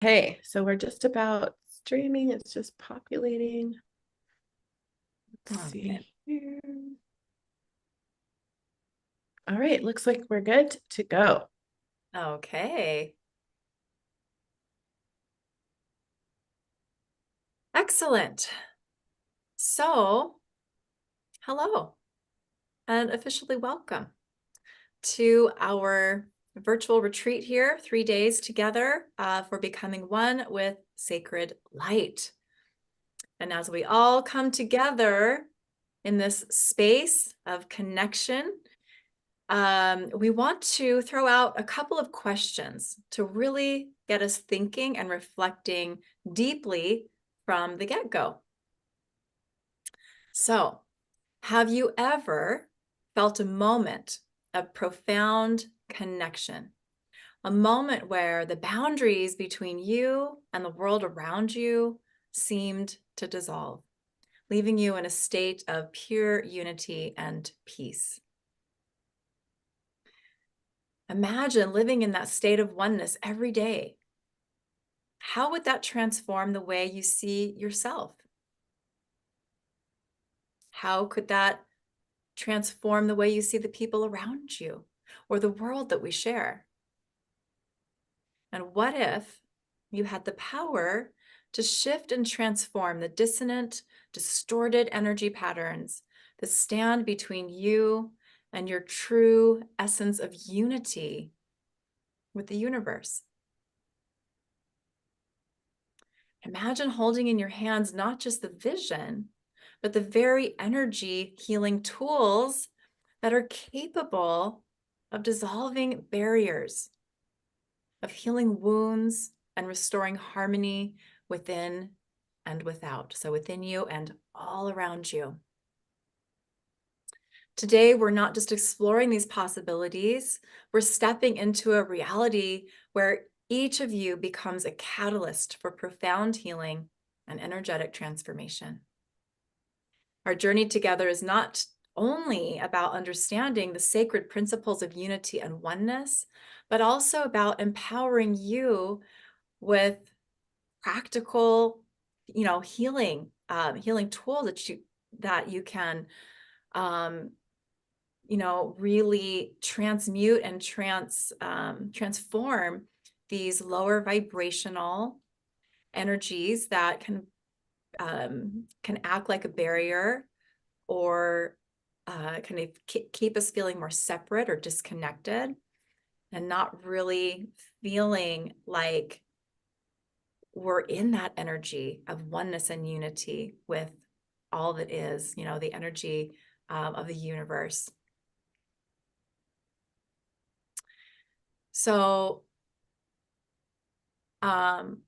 Hey, so we're just about streaming. It's just populating. Let's Okay. see here. All right, looks like we're good to go. Okay. Excellent. So, hello and officially welcome to our virtual retreat here, 3 days together for becoming one with sacred light. And as we all come together in this space of connection, we want to throw out a couple of questions to really get us thinking and reflecting deeply from the get-go. So, have you ever felt a moment of profound connection? A moment where the boundaries between you and the world around you seemed to dissolve, leaving you in a state of pure unity and peace? Imagine living in that state of oneness every day. How would that transform the way you see yourself? How could that transform the way you see the people around you or the world that we share? And what if you had the power to shift and transform the dissonant, distorted energy patterns that stand between you and your true essence of unity with the universe? Imagine holding in your hands not just the vision, but the very energy healing tools that are capable of dissolving barriers, of healing wounds, and restoring harmony within and without. So within you and all around you. Today, we're not just exploring these possibilities, we're stepping into a reality where each of you becomes a catalyst for profound healing and energetic transformation. Our journey together is not only about understanding the sacred principles of unity and oneness, but also about empowering you with practical, healing tools that you can, um, really transmute and transform these lower vibrational energies that can act like a barrier or kind of keep us feeling more separate or disconnected and not really feeling like we're in that energy of oneness and unity with all that is, the energy of the universe. So, um,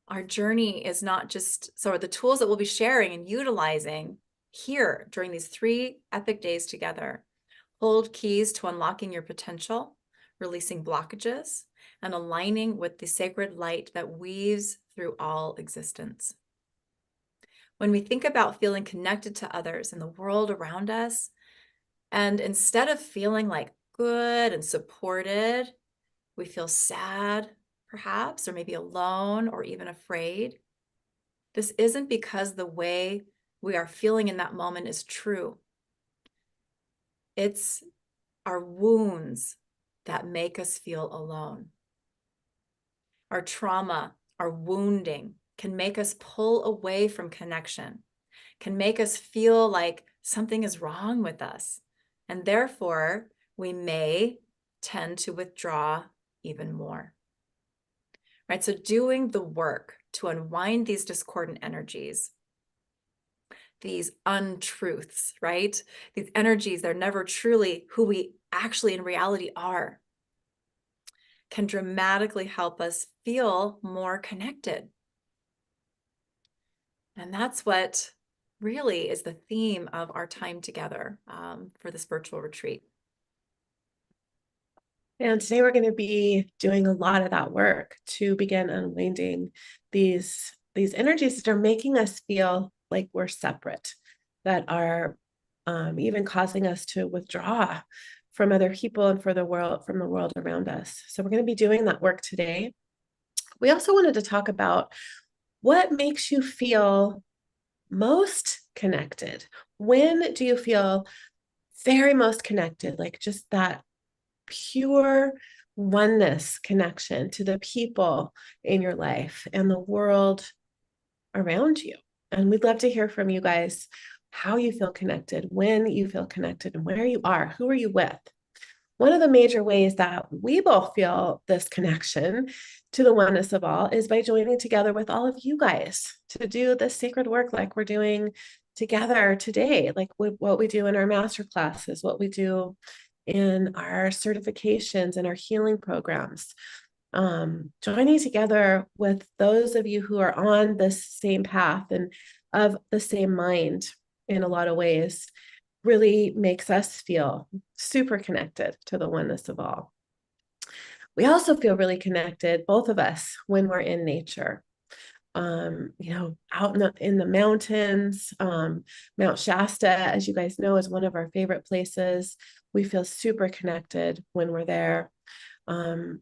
our journey is not just, so the tools that we'll be sharing and utilizing here during these 3 epic days together hold keys to unlocking your potential, releasing blockages, and aligning with the sacred light that weaves through all existence. When we think about feeling connected to others and the world around us, and instead of feeling like good and supported, we feel sad, perhaps, or maybe alone or even afraid. This isn't because the way we are feeling in that moment is true. It's our wounds that make us feel alone. Our trauma, our wounding can make us pull away from connection, can make us feel like something is wrong with us. And therefore, we may tend to withdraw even more. Right? So doing the work to unwind these discordant energies, these untruths, right? These energies, they're never truly who we actually in reality are, can dramatically help us feel more connected. And that's what really is the theme of our time together for this virtual retreat. And today we're going to be doing a lot of that work to begin unwinding these energies that are making us feel like we're separate, that are even causing us to withdraw from other people and from the world around us. So we're going to be doing that work today. we also wanted to talk about what makes you feel most connected. When do you feel very most connected? Like just that pure oneness connection to the people in your life and the world around you. And we'd love to hear from you guys how you feel connected, when you feel connected, and where you are. Who are you with? One of the major ways that we both feel this connection to the oneness of all is by joining together with all of you guys to do this sacred work like we're doing together today, like what we do in our master classes, what we do in our certifications and our healing programs. Joining together with those of you who are on this same path and of the same mind in a lot of ways really makes us feel super connected to the oneness of all. We also feel really connected, both of us, when we're in nature. Out in the mountains, Mount Shasta, as you guys know, is one of our favorite places. We feel super connected when we're there. The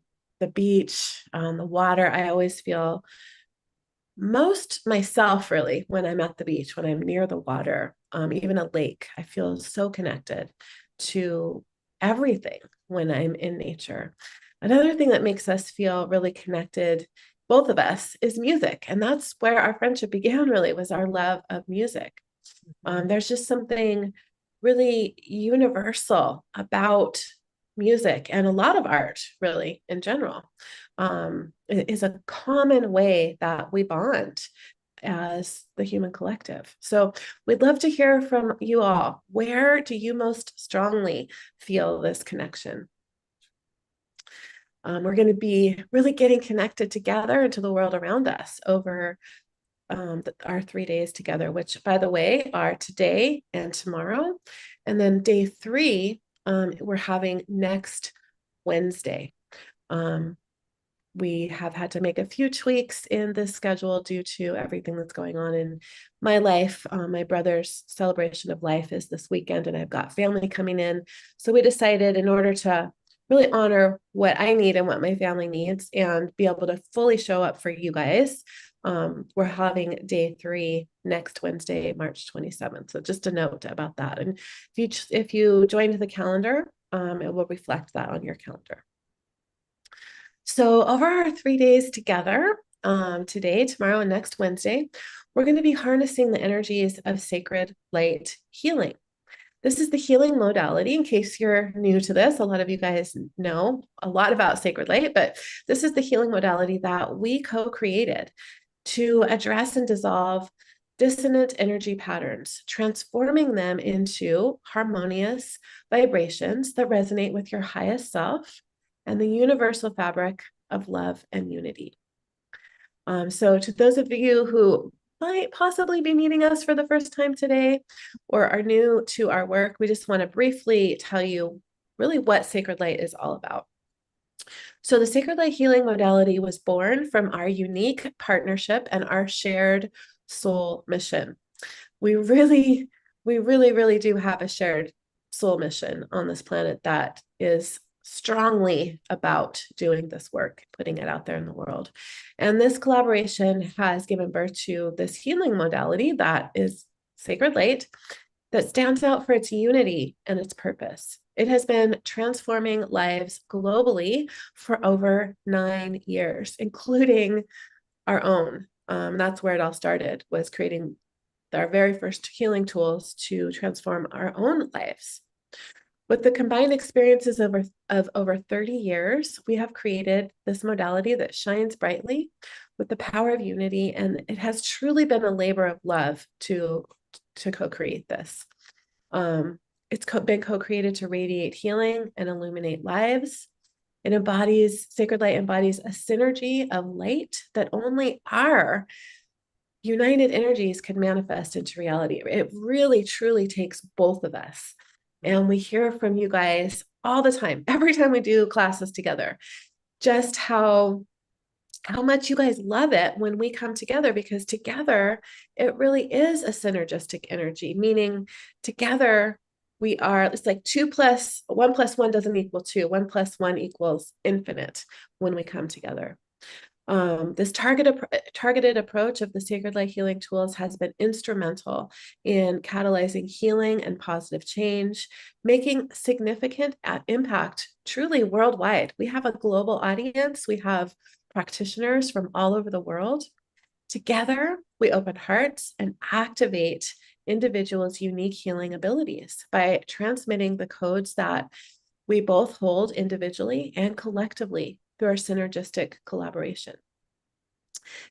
beach, the water, I always feel most myself really when I'm at the beach, when I'm near the water, even a lake. I feel so connected to everything when I'm in nature. Another thing that makes us feel really connected, both of us, is music. And that's where our friendship began, really, was our love of music. There's just something really universal about music and a lot of art, really, in general. It is a common way that we bond as the human collective. So we'd love to hear from you all. Where do you most strongly feel this connection? We're going to be really getting connected together into the world around us over our 3 days together, which, by the way, are today and tomorrow. And then day 3, we're having next Wednesday. We have had to make a few tweaks in this schedule due to everything that's going on in my life. My brother's celebration of life is this weekend, and I've got family coming in. So we decided, in order to really honor what I need and what my family needs and be able to fully show up for you guys, we're having day 3 next Wednesday, March 27th. So just a note about that. And if you joined the calendar, it will reflect that on your calendar. So over our 3 days together, today, tomorrow, and next Wednesday, we're going to be harnessing the energies of sacred light healing. This is the healing modality. In case you're new to this, a lot of you guys know a lot about sacred light, but this is the healing modality that we co-created to address and dissolve dissonant energy patterns, transforming them into harmonious vibrations that resonate with your highest self and the universal fabric of love and unity. So to those of you who might possibly be meeting us for the first time today or are new to our work, we just want to briefly tell you really what Sacred Light is all about. So the Sacred Light healing modality was born from our unique partnership and our shared soul mission. We really do have a shared soul mission on this planet that is strongly about doing this work, putting it out there in the world. And this collaboration has given birth to this healing modality that is Sacred Light, that stands out for its unity and its purpose. It has been transforming lives globally for over 9 years, including our own. That's where it all started, was creating our very first healing tools to transform our own lives. With the combined experiences of over 30 years, we have created this modality that shines brightly with the power of unity, and it has truly been a labor of love to co-create this. It's been co-created to radiate healing and illuminate lives. Sacred Light embodies a synergy of light that only our united energies can manifest into reality. It really, truly takes both of us. And we hear from you guys all the time, every time we do classes together, just how much you guys love it when we come together, because together it really is a synergistic energy, meaning together it's like 2 + 1 + 1 doesn't equal 2. 1 + 1 equals infinite when we come together. This targeted approach of the sacred light healing tools has been instrumental in catalyzing healing and positive change, making significant impact truly worldwide. We have a global audience. We have practitioners from all over the world. Together, we open hearts and activate individuals' unique healing abilities by transmitting the codes that we both hold individually and collectively through our synergistic collaboration.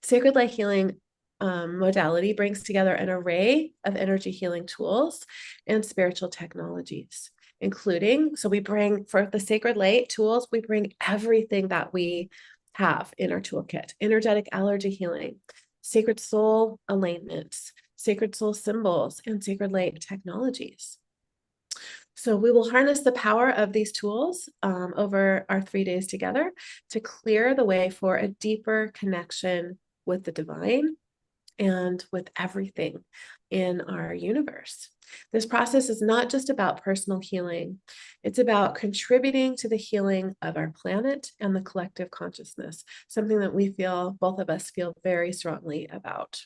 Sacred light healing modality brings together an array of energy healing tools and spiritual technologies, including, so we bring, for the sacred light tools, we bring everything that we have in our toolkit: energetic allergy healing, sacred soul alignments, sacred soul symbols, and sacred light technologies. So we will harness the power of these tools over our 3 days together to clear the way for a deeper connection with the divine and with everything in our universe. This process is not just about personal healing. It's about contributing to the healing of our planet and the collective consciousness, something that we feel, both of us feel very strongly about.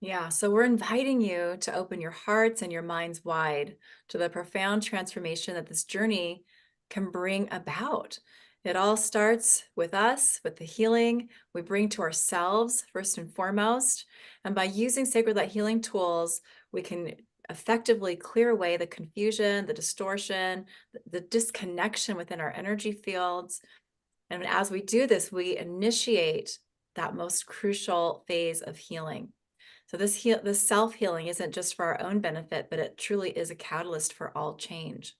Yeah, so we're inviting you to open your hearts and your minds wide to the profound transformation that this journey can bring about. It all starts with us, with the healing we bring to ourselves, first and foremost. And by using sacred light healing tools, we can effectively clear away the confusion, the distortion, the disconnection within our energy fields. And as we do this, we initiate that most crucial phase of healing. So this self-healing isn't just for our own benefit, but it truly is a catalyst for all change.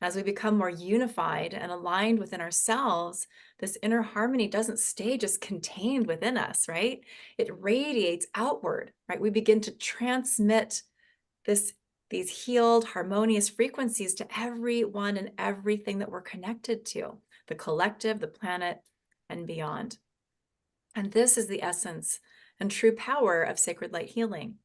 As we become more unified and aligned within ourselves, this inner harmony doesn't stay just contained within us, right? It radiates outward, right? We begin to transmit these healed, harmonious frequencies to everyone and everything that we're connected to, the collective, the planet, and beyond. And this is the essence and true power of sacred light healing.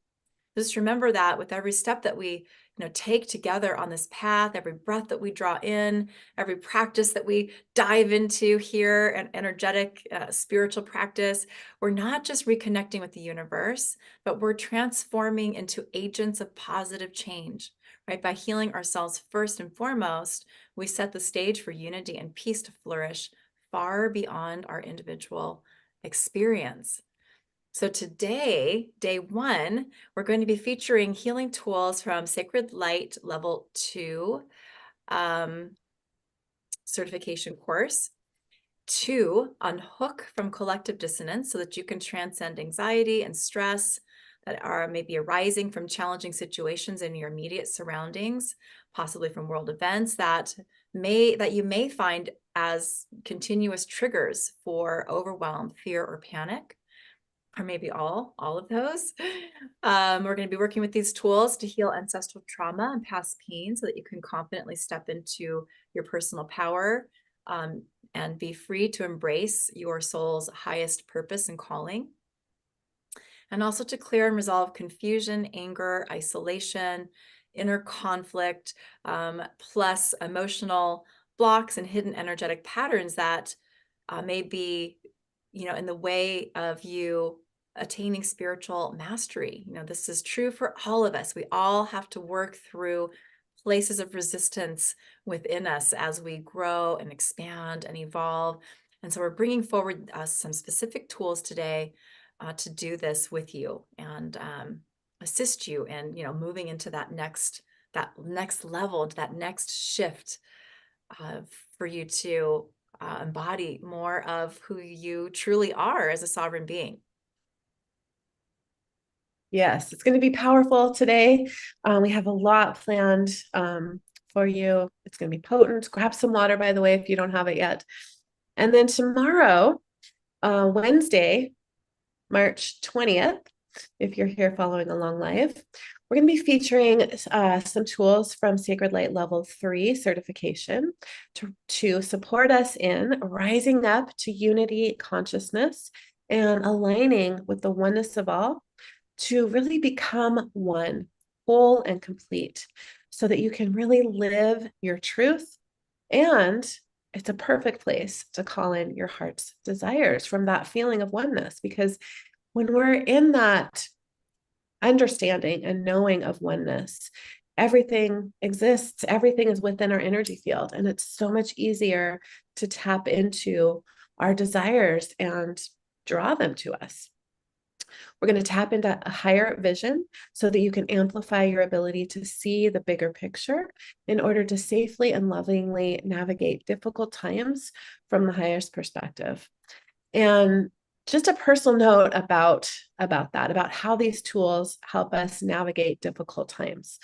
Just remember that with every step that we take together on this path, every breath that we draw in, every practice that we dive into here, an energetic spiritual practice, we're not just reconnecting with the universe, but we're transforming into agents of positive change, right? By healing ourselves first and foremost, we set the stage for unity and peace to flourish far beyond our individual experience. So today, day 1, we're going to be featuring healing tools from Sacred Light Level 2 certification course. 2, unhook from collective dissonance so that you can transcend anxiety and stress that are maybe arising from challenging situations in your immediate surroundings, possibly from world events that you may find as continuous triggers for overwhelm, fear, or panic, or maybe all of those. We're going to be working with these tools to heal ancestral trauma and past pain so that you can confidently step into your personal power and be free to embrace your soul's highest purpose and calling. And also to clear and resolve confusion, anger, isolation, inner conflict, plus emotional blocks and hidden energetic patterns that may be in the way of you attaining spiritual mastery. This is true for all of us. We all have to work through places of resistance within us as we grow and expand and evolve. And so we're bringing forward some specific tools today to do this with you and assist you in, moving into that next level, into that next shift for you to embody more of who you truly are as a sovereign being. Yes, it's going to be powerful today. We have a lot planned for you. It's going to be potent. Grab some water, by the way, if you don't have it yet. And then tomorrow, Wednesday, March 20th, if you're here following along live, we're going to be featuring some tools from Sacred Light Level 3 certification to support us in rising up to unity consciousness and aligning with the oneness of all to really become one, whole and complete, so that you can really live your truth and it's a perfect place to call in your heart's desires from that feeling of oneness. Because when we're in that understanding and knowing of oneness, everything exists, everything is within our energy field. And it's so much easier to tap into our desires and draw them to us. We're going to tap into a higher vision so that you can amplify your ability to see the bigger picture in order to safely and lovingly navigate difficult times from the highest perspective. And just a personal note about that, about how these tools help us navigate difficult times.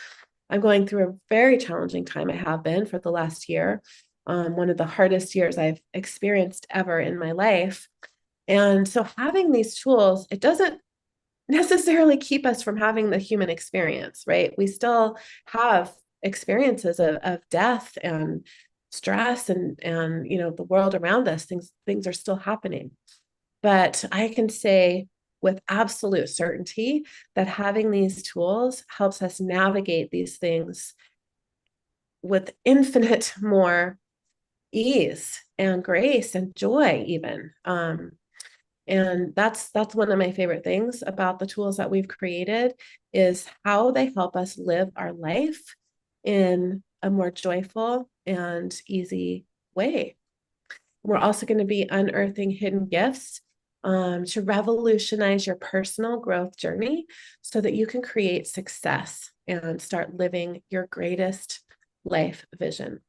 I'm going through a very challenging time. I have been for the last year, one of the hardest years I've experienced ever in my life. And so having these tools, it doesn't necessarily keep us from having the human experience, right? We still have experiences of death and stress and you know, the world around us, things are still happening. But I can say with absolute certainty that having these tools helps us navigate these things with infinite more ease and grace and joy even. And that's one of my favorite things about the tools that we've created is how they help us live our life in a more joyful and easy way. We're also going to be unearthing hidden gifts to revolutionize your personal growth journey so that you can create success and start living your greatest life vision.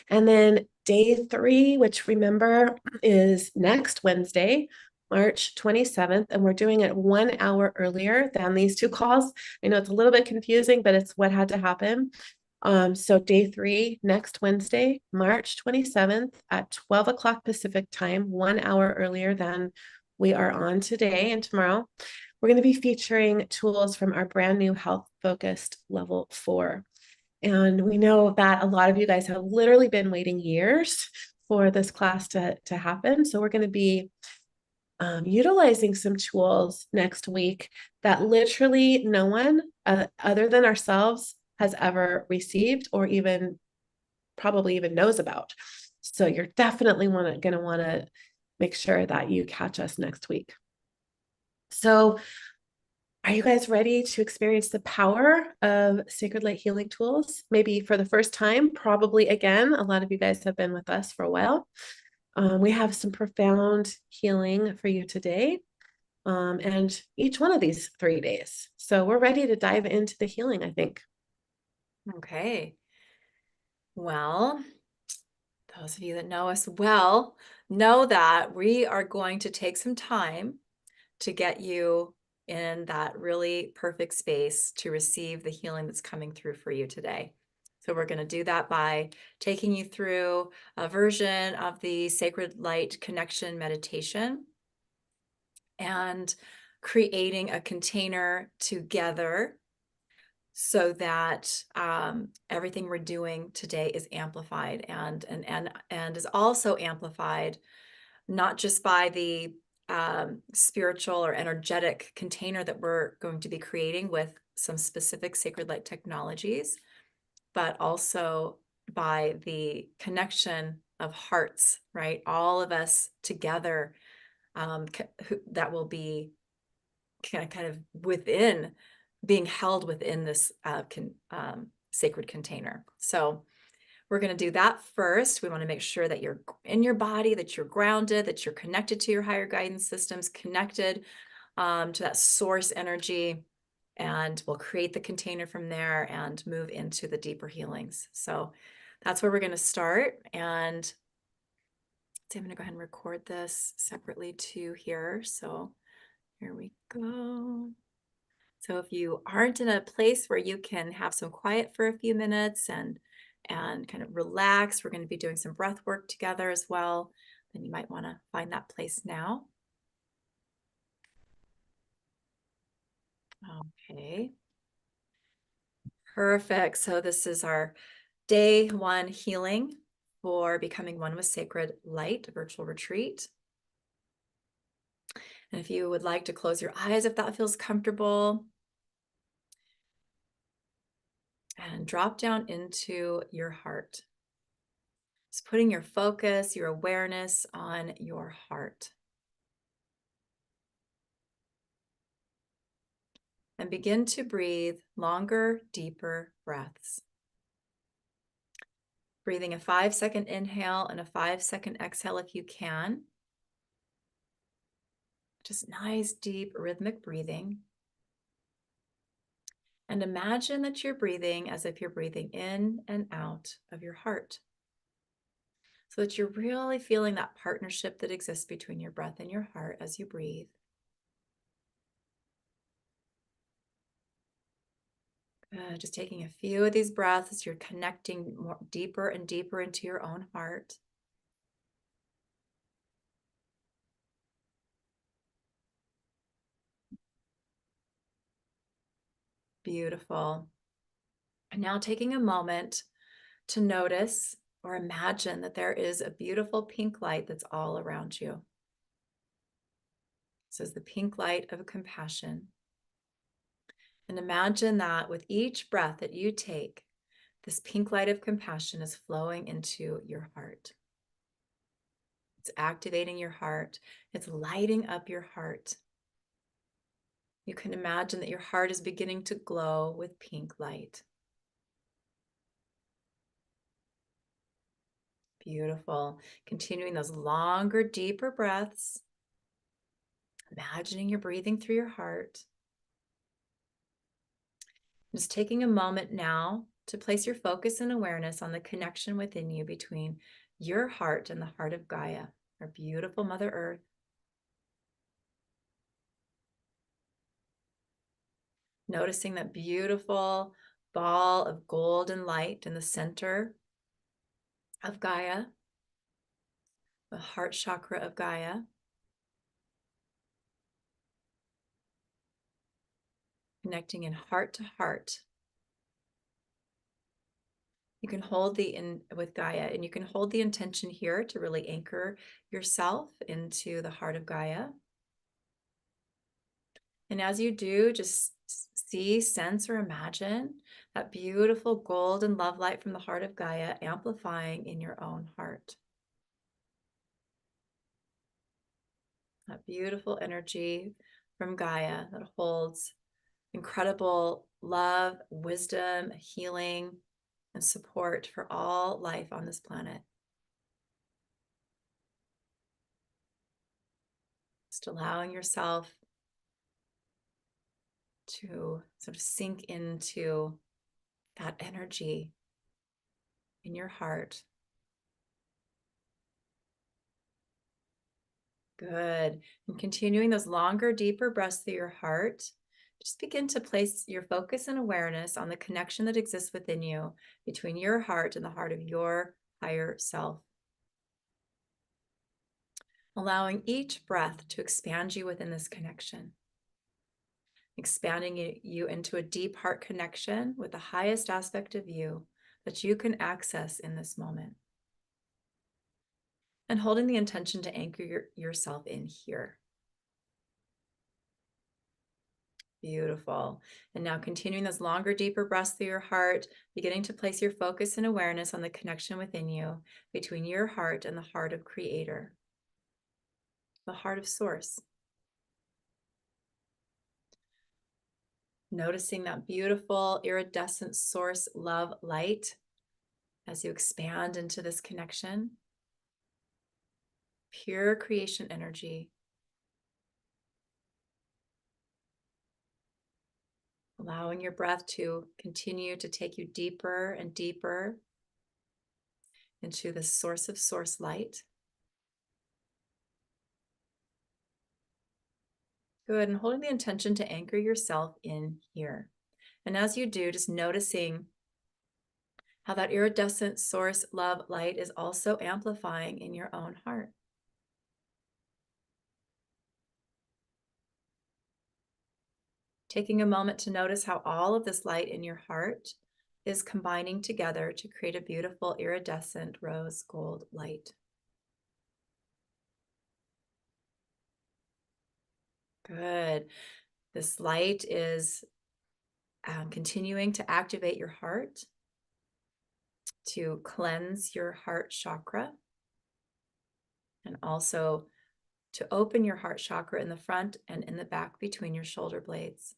And then day 3, which remember is next Wednesday, March 27th, and we're doing it 1 hour earlier than these 2 calls. I know it's a little bit confusing, but it's what had to happen. So day 3, next Wednesday, March 27th at 12 o'clock Pacific time, 1 hour earlier than we are on today and tomorrow. We're going to be featuring tools from our brand new health focused level 4. And we know that a lot of you guys have literally been waiting years for this class to happen. So we're going to be utilizing some tools next week that literally no one other than ourselves has ever received or even probably even knows about. So you're definitely going to want to make sure that you catch us next week. So are you guys ready to experience the power of Sacred Light Healing Tools? Maybe for the first time, probably again. A lot of you guys have been with us for a while. We have some profound healing for you today, and each one of these 3 days. So we're ready to dive into the healing, I think. Okay. Well, those of you that know us well know that we are going to take some time to get you in that really perfect space to receive the healing that's coming through for you today. So we're going to do that by taking you through a version of the Sacred Light Connection meditation and creating a container together so that everything we're doing today is amplified and is also amplified not just by the spiritual or energetic container that we're going to be creating with some specific sacred light technologies, but also by the connection of hearts, right? All of us together that will be kind of within, being held within this sacred container. So we're going to do that first. We want to make sure that you're in your body, that you're grounded, that you're connected to your higher guidance systems, connected to that source energy. And we'll create the container from there and move into the deeper healings. So that's where we're going to start. And I'm going to go ahead and record this separately too here. So here we go. So if you aren't in a place where you can have some quiet for a few minutes and kind of relax, we're going to be doing some breath work together as well, then you might want to find that place now. Okay. Perfect. So this is our day 1 healing for becoming one with sacred light, virtual retreat. And if you would like to close your eyes, if that feels comfortable, and drop down into your heart. Just putting your focus, your awareness on your heart. And begin to breathe longer, deeper breaths. Breathing a 5-second inhale and a 5-second exhale if you can. Just nice, deep, rhythmic breathing. And imagine that you're breathing as if you're breathing in and out of your heart. So that you're really feeling that partnership that exists between your breath and your heart as you breathe. Just taking a few of these breaths, you're connecting more deeper and deeper into your own heart. Beautiful. And now taking a moment to notice or imagine that there is a beautiful pink light that's all around you. This is the pink light of compassion. And imagine that with each breath that you take, this pink light of compassion is flowing into your heart. It's activating your heart. It's lighting up your heart. You can imagine that your heart is beginning to glow with pink light. Beautiful. Continuing those longer, deeper breaths. Imagining you're breathing through your heart. Just taking a moment now to place your focus and awareness on the connection within you between your heart and the heart of Gaia, our beautiful Mother Earth. Noticing that beautiful ball of golden light in the center of Gaia, the heart chakra of Gaia. Connecting in heart to heart. You can hold with Gaia, and you can hold the intention here to really anchor yourself into the heart of Gaia. And as you do, just see, sense, or imagine that beautiful golden love light from the heart of Gaia amplifying in your own heart. That beautiful energy from Gaia that holds incredible love, wisdom, healing, and support for all life on this planet. Just allowing yourself to sort of sink into that energy in your heart. Good. And continuing those longer, deeper breaths through your heart, just begin to place your focus and awareness on the connection that exists within you between your heart and the heart of your higher self. Allowing each breath to expand you within this connection. Expanding you into a deep heart connection with the highest aspect of you that you can access in this moment. And holding the intention to anchor yourself in here. Beautiful. And now continuing those longer, deeper breaths through your heart, beginning to place your focus and awareness on the connection within you between your heart and the heart of Creator, the heart of Source. Noticing that beautiful iridescent source love light as you expand into this connection. Pure creation energy. Allowing your breath to continue to take you deeper and deeper into the source of source light. Good, and holding the intention to anchor yourself in here. And as you do, just noticing how that iridescent source love light is also amplifying in your own heart. Taking a moment to notice how all of this light in your heart is combining together to create a beautiful iridescent rose gold light. Good. This light is continuing to activate your heart, to cleanse your heart chakra and also to open your heart chakra in the front and in the back between your shoulder blades.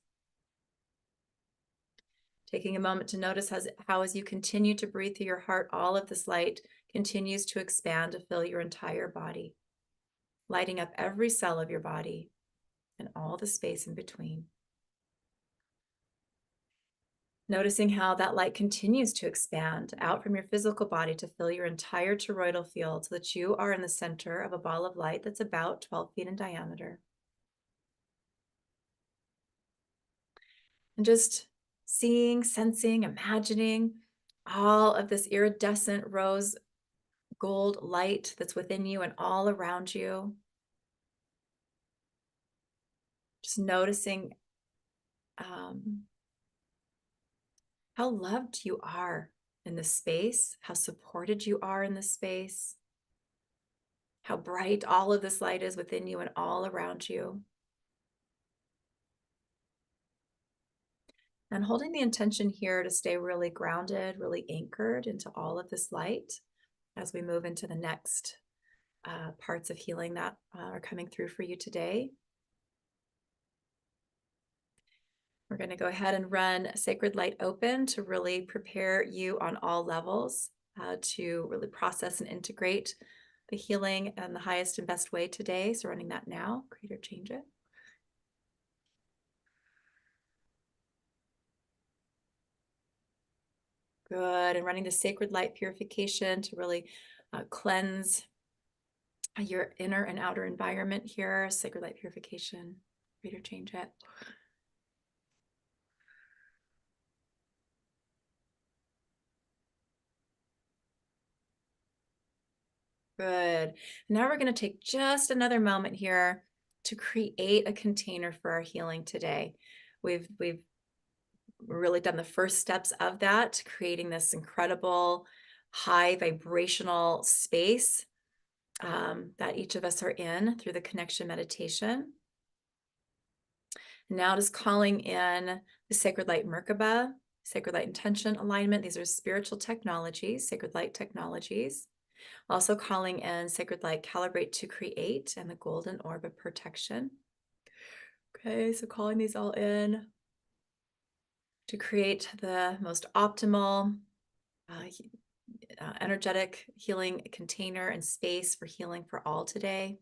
Taking a moment to notice how as you continue to breathe through your heart, all of this light continues to expand to fill your entire body, lighting up every cell of your body and all the space in between. Noticing how that light continues to expand out from your physical body to fill your entire toroidal field so that you are in the center of a ball of light that's about 12 feet in diameter. And just seeing, sensing, imagining all of this iridescent rose gold light that's within you and all around you. Just noticing how loved you are in this space, how supported you are in this space, how bright all of this light is within you and all around you. And holding the intention here to stay really grounded, really anchored into all of this light as we move into the next parts of healing that are coming through for you today. We're going to go ahead and run Sacred Light Open to really prepare you on all levels to really process and integrate the healing in the highest and best way today. So running that now, create or change it. Good, and running the Sacred Light Purification to really cleanse your inner and outer environment here. Sacred Light Purification, create or change it. Good. Now we're going to take just another moment here to create a container for our healing today. We've really done the first steps of that, creating this incredible high vibrational space that each of us are in through the connection meditation. Now just calling in the Sacred Light Merkaba, Sacred Light Intention Alignment. These are spiritual technologies, Sacred Light technologies. Also calling in Sacred Light Calibrate to Create and the Golden Orb of Protection. Okay, so calling these all in to create the most optimal energetic healing container and space for healing for all today.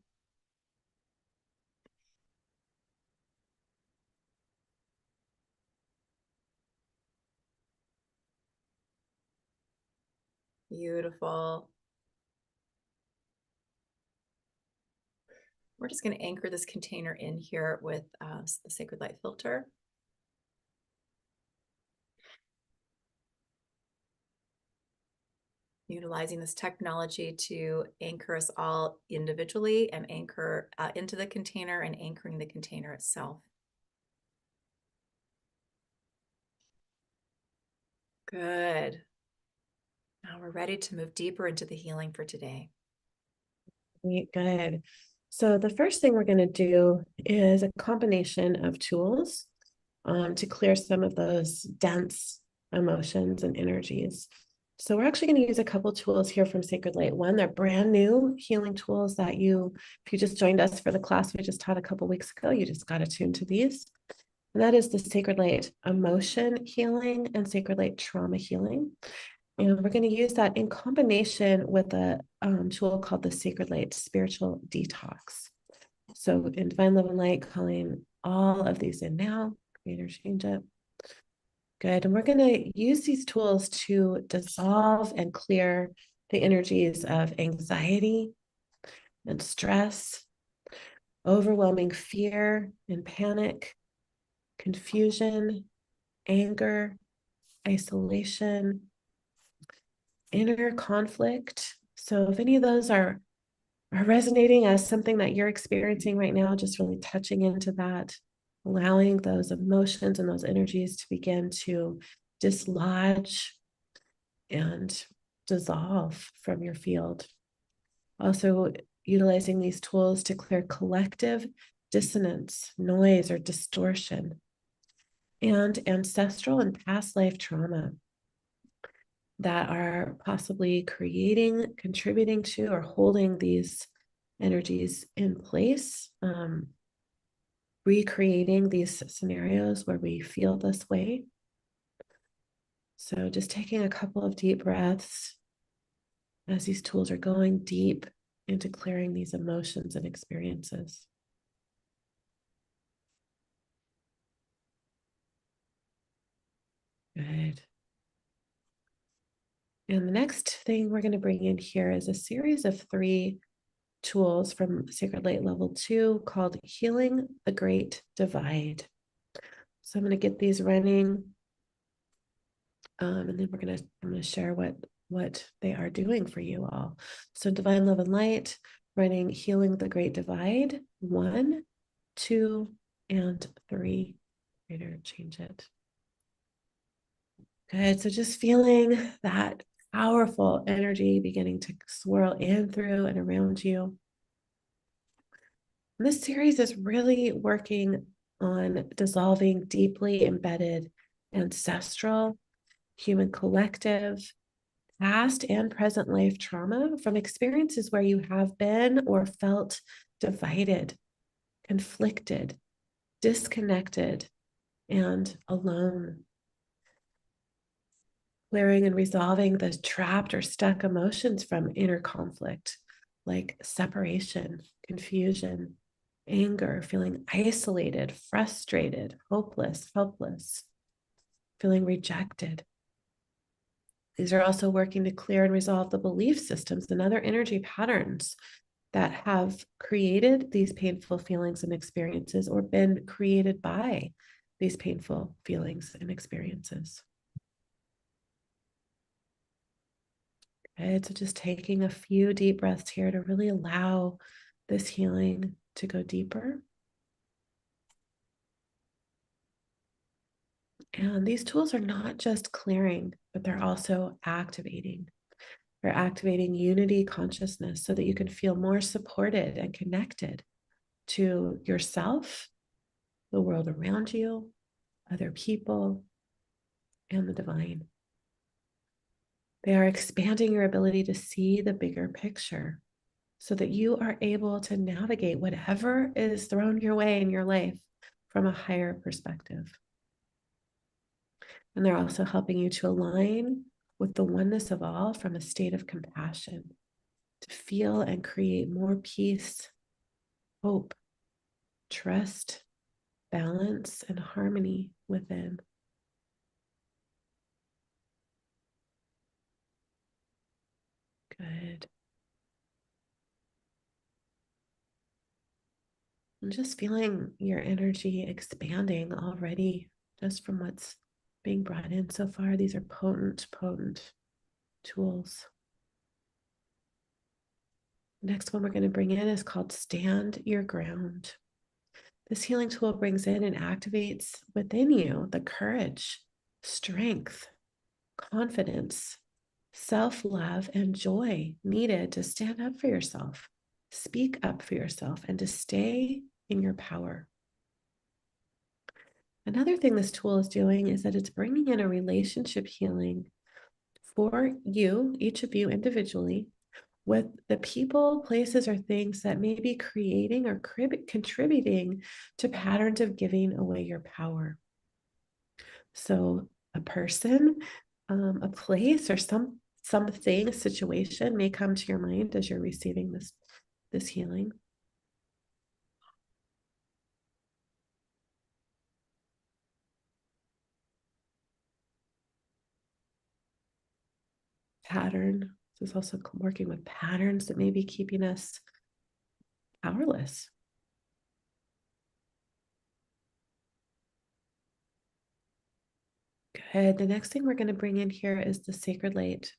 Beautiful. We're just going to anchor this container in here with the Sacred Light filter. Utilizing this technology to anchor us all individually and anchor into the container and anchoring the container itself. Good. Now we're ready to move deeper into the healing for today. Good. So the first thing we're going to do is a combination of tools to clear some of those dense emotions and energies. So we're actually going to use a couple tools here from Sacred Light. One, they're brand new healing tools that if you just joined us for the class we just taught a couple weeks ago, you just got attuned to these. And that is the Sacred Light Emotion Healing and Sacred Light Trauma Healing. And we're going to use that in combination with a tool called the Sacred Light Spiritual Detox. So in Divine Love and Light, calling all of these in now, create or change it. Good. And we're going to use these tools to dissolve and clear the energies of anxiety and stress, overwhelming fear and panic, confusion, anger, isolation, inner conflict. So if any of those are resonating as something that you're experiencing right now, just really touching into that, allowing those emotions and those energies to begin to dislodge and dissolve from your field. Also utilizing these tools to clear collective dissonance, noise, or distortion, and ancestral and past life trauma. that are possibly creating, contributing to, or holding these energies in place, recreating these scenarios where we feel this way. So just taking a couple of deep breaths as these tools are going deep into clearing these emotions and experiences. Good. And the next thing we're going to bring in here is a series of 3 tools from Sacred Light Level 2 called Healing the Great Divide. So I'm going to get these running, and then I'm going to share what they are doing for you all. So Divine Love and Light, running Healing the Great Divide, 1, 2, and 3. Greater, change it. Good. So just feeling that powerful energy beginning to swirl in, through, and around you. And this series is really working on dissolving deeply embedded ancestral, human collective, past and present life trauma from experiences where you have been or felt divided, conflicted, disconnected, and alone. Clearing and resolving the trapped or stuck emotions from inner conflict, like separation, confusion, anger, feeling isolated, frustrated, hopeless, helpless, feeling rejected. These are also working to clear and resolve the belief systems and other energy patterns that have created these painful feelings and experiences or been created by these painful feelings and experiences. Okay, so just taking a few deep breaths here to really allow this healing to go deeper. And these tools are not just clearing, but they're also activating. They're activating unity consciousness so that you can feel more supported and connected to yourself, the world around you, other people, and the divine. They are expanding your ability to see the bigger picture so that you are able to navigate whatever is thrown your way in your life from a higher perspective. And they're also helping you to align with the oneness of all from a state of compassion, to feel and create more peace, hope, trust, balance, and harmony within. Good. And just feeling your energy expanding already just from what's being brought in so far. These are potent, potent tools. Next one we're going to bring in is called Stand Your Ground. This healing tool brings in and activates within you the courage, strength, confidence, self-love, and joy needed to stand up for yourself, speak up for yourself, and to stay in your power. Another thing this tool is doing is that it's bringing in a relationship healing for you, each of you individually, with the people, places, or things that may be creating or contributing to patterns of giving away your power. So a person, a place, or something, a situation may come to your mind as you're receiving this healing. Pattern. This is also working with patterns that may be keeping us powerless. Good. The next thing we're going to bring in here is the Sacred Light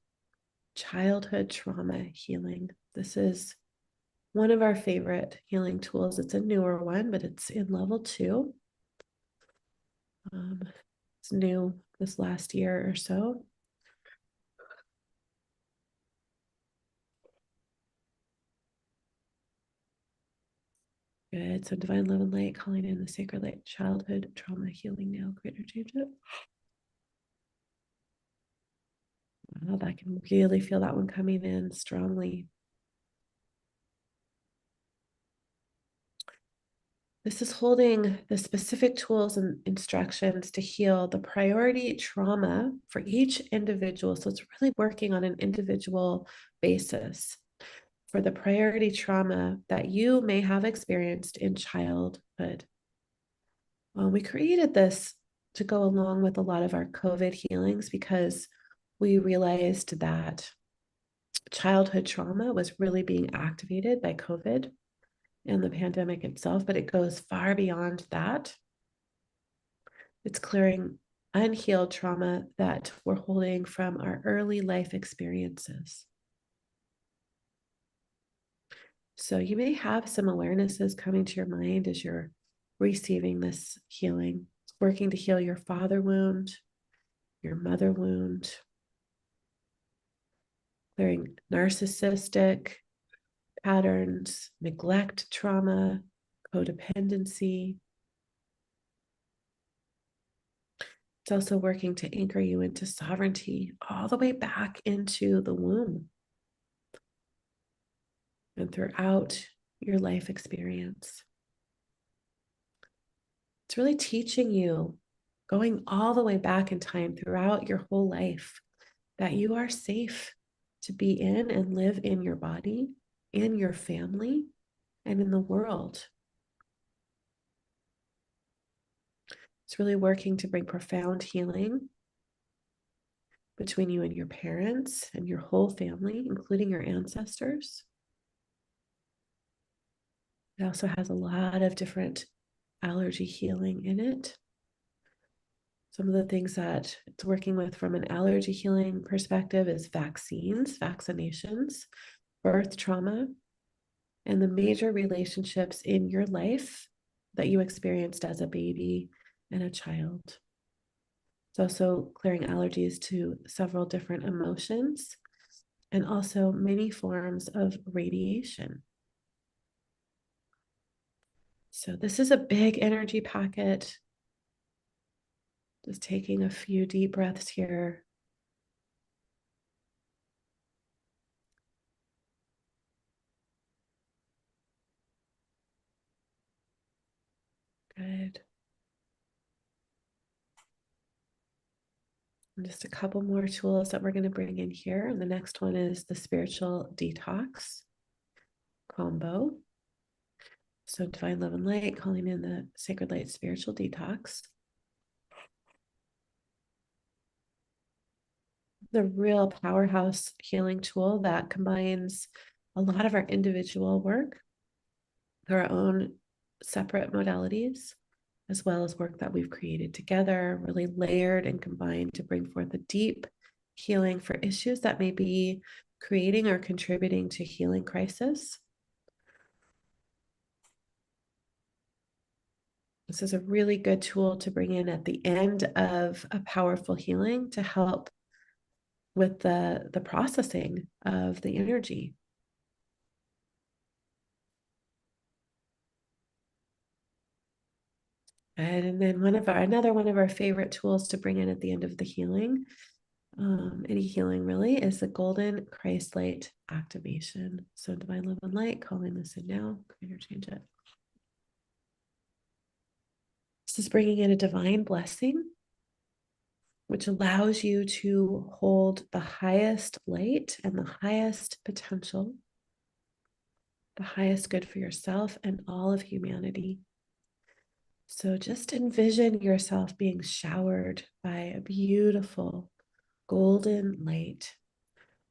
childhood trauma healing. This is one of our favorite healing tools. It's a newer one, but it's in level 2. It's new this last year or so. Good. So Divine Love and Light, calling in the Sacred Light childhood trauma healing now. Greater change it. Wow, I can really feel that one coming in strongly. This is holding the specific tools and instructions to heal the priority trauma for each individual. So it's really working on an individual basis for the priority trauma that you may have experienced in childhood. We created this to go along with a lot of our COVID healings because we realized that childhood trauma was really being activated by COVID and the pandemic itself, but it goes far beyond that. It's clearing unhealed trauma that we're holding from our early life experiences. So you may have some awarenesses coming to your mind as you're receiving this healing. It's working to heal your father wound, your mother wound, clearing narcissistic patterns, neglect trauma, codependency. It's also working to anchor you into sovereignty all the way back into the womb and throughout your life experience. It's really teaching you, going all the way back in time throughout your whole life, that you are safe to be in and live in your body, in your family, and in the world. It's really working to bring profound healing between you and your parents and your whole family, including your ancestors. It also has a lot of different allergy healing in it. Some of the things that it's working with from an allergy healing perspective is vaccines, vaccinations, birth trauma, and the major relationships in your life that you experienced as a baby and a child. It's also clearing allergies to several different emotions and also many forms of radiation. So this is a big energy packet. Just taking a few deep breaths here. Good. And just a couple more tools that we're going to bring in here. And the next one is the spiritual detox combo. So divine love and light, calling in the sacred light spiritual detox. The real powerhouse healing tool that combines a lot of our individual work, our own separate modalities, as well as work that we've created together, really layered and combined to bring forth a deep healing for issues that may be creating or contributing to healing crisis. This is a really good tool to bring in at the end of a powerful healing to help with the processing of the energy. And then another one of our favorite tools to bring in at the end of the healing, any healing really, is the golden Christ light activation. So divine love and light, calling this in now, creator change it. This is bringing in a divine blessing, which allows you to hold the highest light and the highest potential, the highest good for yourself and all of humanity. So just envision yourself being showered by a beautiful golden light,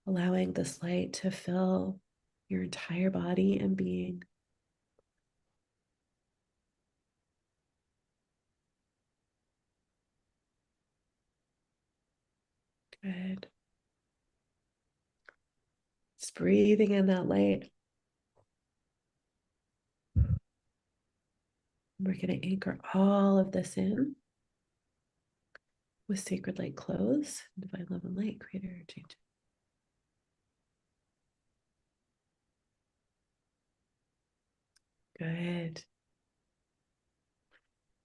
allowing this light to fill your entire body and being. Good. Just breathing in that light. We're going to anchor all of this in with sacred light close, divine love and light, creator change. Good.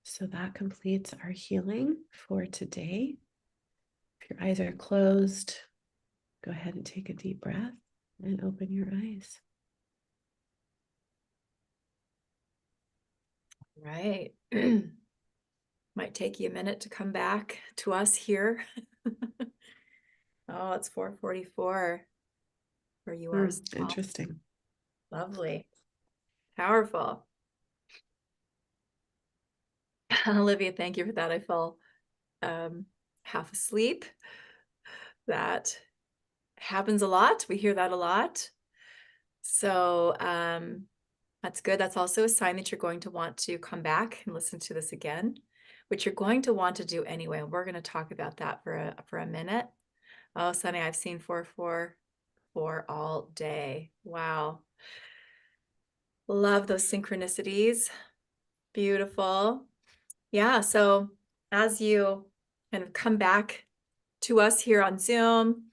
So that completes our healing for today. If your eyes are closed, Go ahead and take a deep breath and open your eyes. Right. Might take you a minute to come back to us here. Oh, it's 4:44 where you are. Interesting. Lovely. Powerful. Olivia, thank you for that. I fell half asleep. That happens a lot. We hear that a lot. So that's good. That's also a sign that you're going to want to come back and listen to this again, which you're going to want to do anyway. We're going to talk about that for a minute. Oh, Sunny, I've seen 444 all day. Wow. Love those synchronicities. Beautiful. Yeah. So as you kind of come back to us here on Zoom,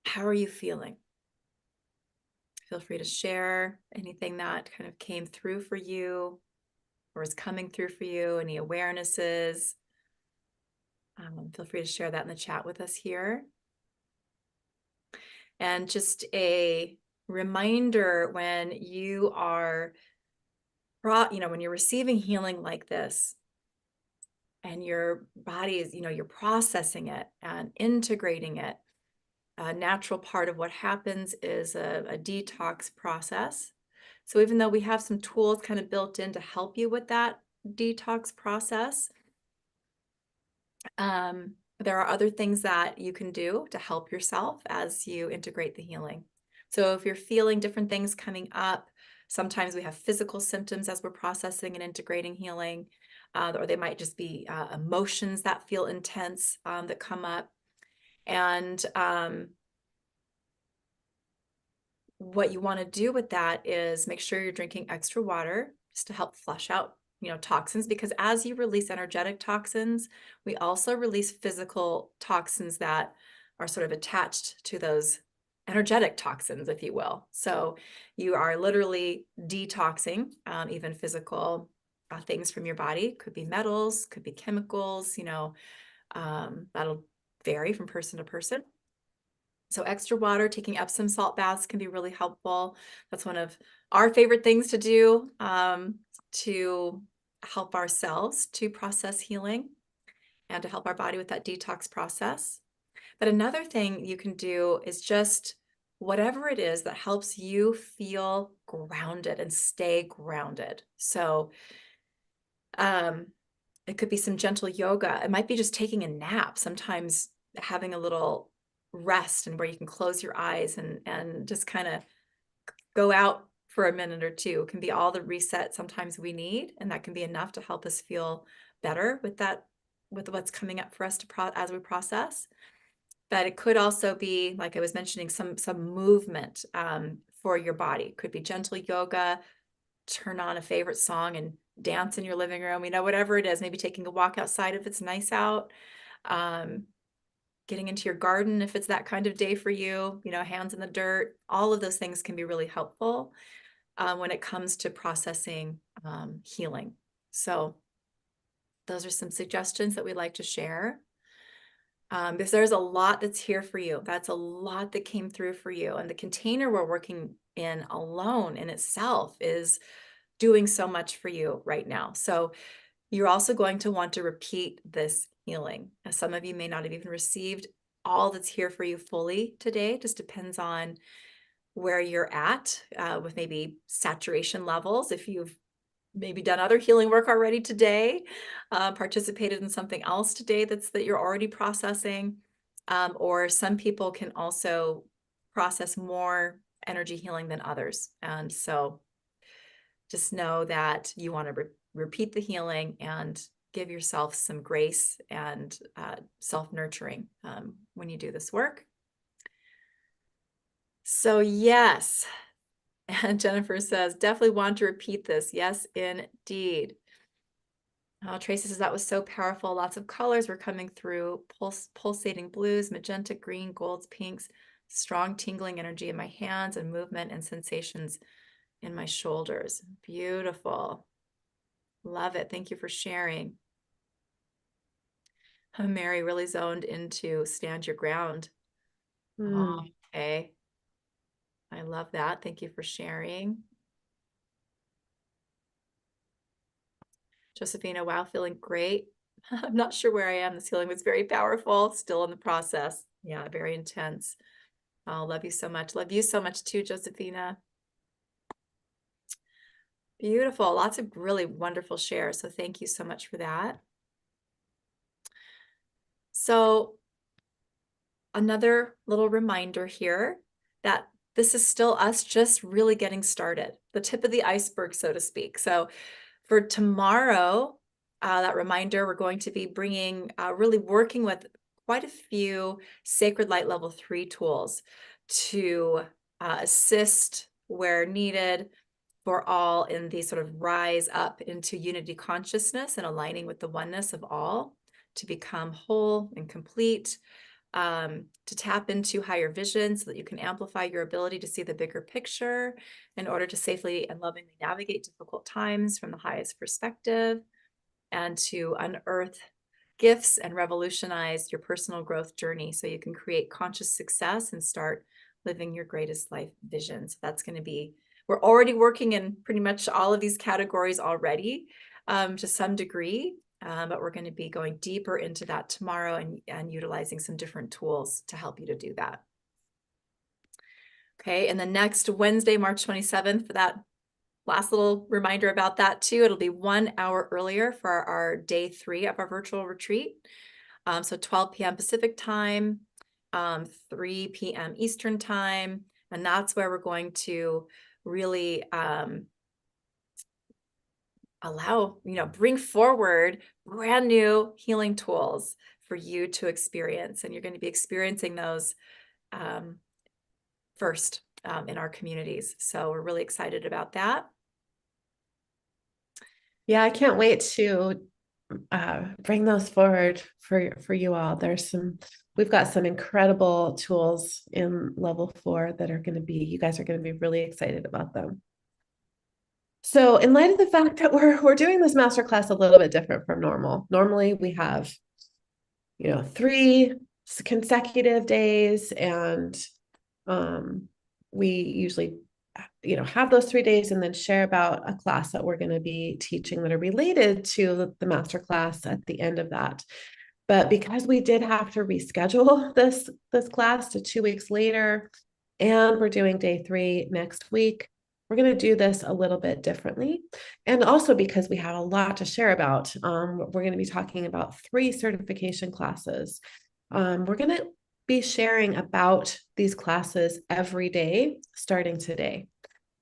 how are you feeling? Feel free to share anything that kind of came through for you or is coming through for you, any awarenesses. Feel free to share that in the chat with us here. And just a reminder, when you are, when you're receiving healing like this, and your body is, you're processing it and integrating it, a natural part of what happens is a detox process. So even though we have some tools kind of built in to help you with that detox process, there are other things that you can do to help yourself as you integrate the healing. So if you're feeling different things coming up, sometimes we have physical symptoms as we're processing and integrating healing, or they might just be emotions that feel intense that come up. And what you want to do with that is make sure you're drinking extra water just to help flush out, toxins, because as you release energetic toxins, we also release physical toxins that are sort of attached to those energetic toxins, if you will. So you are literally detoxing even physical things from your body. Could be metals, could be chemicals, that'll vary from person to person. So extra water, taking Epsom salt baths can be really helpful. That's one of our favorite things to do to help ourselves to process healing and to help our body with that detox process. But another thing you can do is just whatever it is that helps you feel grounded and stay grounded. So it could be some gentle yoga. It might be just taking a nap. Sometimes having a little rest and where you can close your eyes and just kind of go out for a minute or two can be all the reset sometimes we need, and that can be enough to help us feel better with what's coming up for us as we process. But it could also be, like I was mentioning, some movement for your body. It could be gentle yoga, turn on a favorite song and dance in your living room, whatever it is, maybe taking a walk outside if it's nice out, getting into your garden if it's that kind of day for you, hands in the dirt. All of those things can be really helpful when it comes to processing healing. So those are some suggestions that we'd like to share. Because there's a lot that's here for you. That's a lot that came through for you. And the container we're working in alone in itself is doing so much for you right now. So you're also going to want to repeat this healing. As some of you may not have even received all that's here for you fully today. It just depends on where you're at with maybe saturation levels. If you've maybe done other healing work already today, participated in something else today that you're already processing, or some people can also process more energy healing than others. And so just know that you want to repeat the healing and give yourself some grace and self-nurturing when you do this work. So yes, and Jennifer says, definitely want to repeat this. Yes, indeed. Tracy says, that was so powerful. Lots of colors were coming through, pulsating blues, magenta, green, golds, pinks, strong tingling energy in my hands and movement and sensations in my shoulders. Beautiful. Love it. Thank you for sharing. Mary really zoned into stand your ground. Oh, Mm. okay. I love that. Thank you for sharing. Josephina, wow, feeling great. I'm not sure where I am. This healing was very powerful, still in the process. Yeah, very intense. Oh, love you so much. Love you so much too, Josephina. Beautiful. Lots of really wonderful shares. So thank you so much for that. So another little reminder here that this is still us just really getting started, the tip of the iceberg, so to speak. So for tomorrow, that reminder, we're going to be bringing, really working with quite a few Sacred Light Level 3 tools to assist where needed for all in the sort of rise up into unity consciousness and aligning with the oneness of all to become whole and complete, to tap into higher vision so that you can amplify your ability to see the bigger picture in order to safely and lovingly navigate difficult times from the highest perspective, and to unearth gifts and revolutionize your personal growth journey so you can create conscious success and start living your greatest life vision. So that's going to be, we're already working in pretty much all of these categories already, to some degree. But we're going to be going deeper into that tomorrow and utilizing some different tools to help you to do that. Okay, and the next Wednesday, March 27th, for that last little reminder about that too, it'll be 1 hour earlier for our day 3 of our virtual retreat. So 12 p.m. Pacific time, 3 p.m. Eastern time, and that's where we're going to really bring forward brand new healing tools for you to experience. And you're going to be experiencing those first in our communities. So we're really excited about that. Yeah, I can't wait to bring those forward for you all. We've got some incredible tools in level 4 that are going to be, you guys are going to be really excited about them. So in light of the fact that we're doing this masterclass a little bit different from normal. Normally we have, 3 consecutive days, and we usually have those 3 days and then share about a class that we're going to be teaching that are related to the master class at the end of that. But because we did have to reschedule this class to 2 weeks later, and we're doing day 3 next week, we're going to do this a little bit differently. And also because we have a lot to share about, we're going to be talking about 3 certification classes. We're going to be sharing about these classes every day starting today.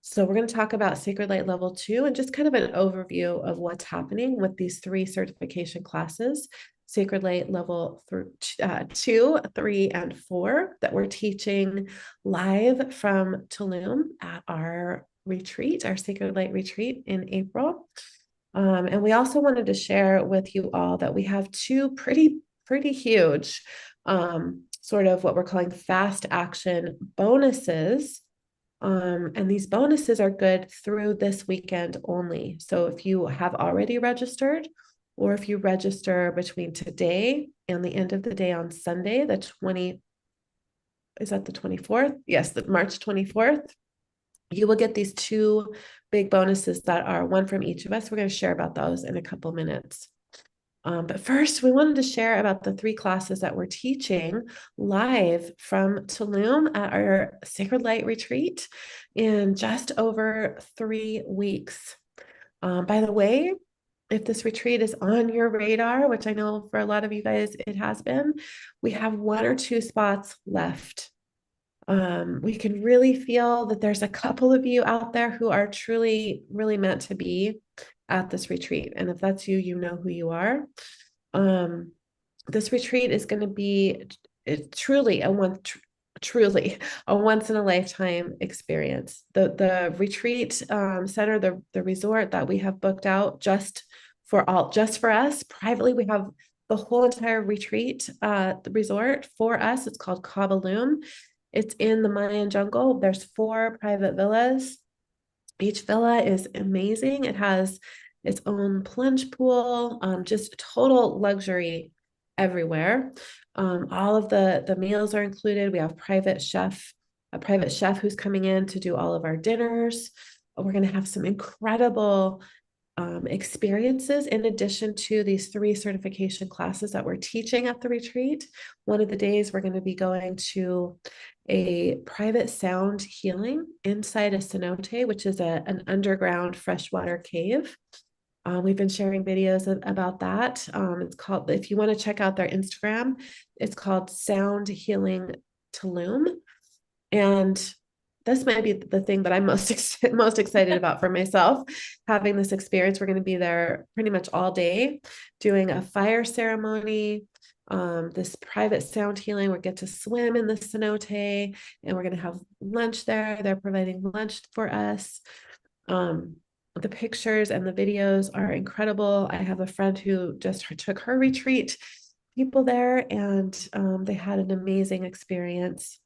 So we're going to talk about Sacred Light Level 2 and just kind of an overview of what's happening with these 3 certification classes, Sacred Light Level 2, 3, and 4, that we're teaching live from Tulum at our retreat, our Sacred Light retreat in April. And we also wanted to share with you all that we have 2 pretty huge sort of what we're calling fast action bonuses. And these bonuses are good through this weekend only. So if you have already registered, or if you register between today and the end of the day on Sunday, is that the 24th? Yes, the March 24th. You will get these 2 big bonuses that are one from each of us. We're going to share about those in a couple minutes. But first, we wanted to share about the 3 classes that we're teaching live from Tulum at our Sacred Light retreat in just over 3 weeks. By the way, if this retreat is on your radar, which I know for a lot of you guys it has been, we have 1 or 2 spots left. We can really feel that there's a couple of you out there who are truly, really meant to be at this retreat. And if that's you, you know who you are. This retreat is going to be truly a once in a lifetime experience. The retreat center, the resort that we have booked out just for us privately, we have the whole entire retreat, the resort for us. It's called Kabalum. It's in the Mayan jungle. There's 4 private villas. Each villa is amazing. It has its own plunge pool, just total luxury everywhere. All of the meals are included. We have a private chef who's coming in to do all of our dinners. We're going to have some incredible experiences in addition to these 3 certification classes that we're teaching at the retreat. One of the days we're going to be going to a private sound healing inside a cenote, which is an underground freshwater cave. We've been sharing videos about that. It's called, if you want to check out their Instagram, it's called Sound Healing Tulum. And this might be the thing that I'm most excited about for myself, having this experience. We're going to be there pretty much all day doing a fire ceremony, this private sound healing. We get to swim in the cenote, and we're going to have lunch there. They're providing lunch for us. The pictures and the videos are incredible. I have a friend who just took her retreat people there, and they had an amazing experience.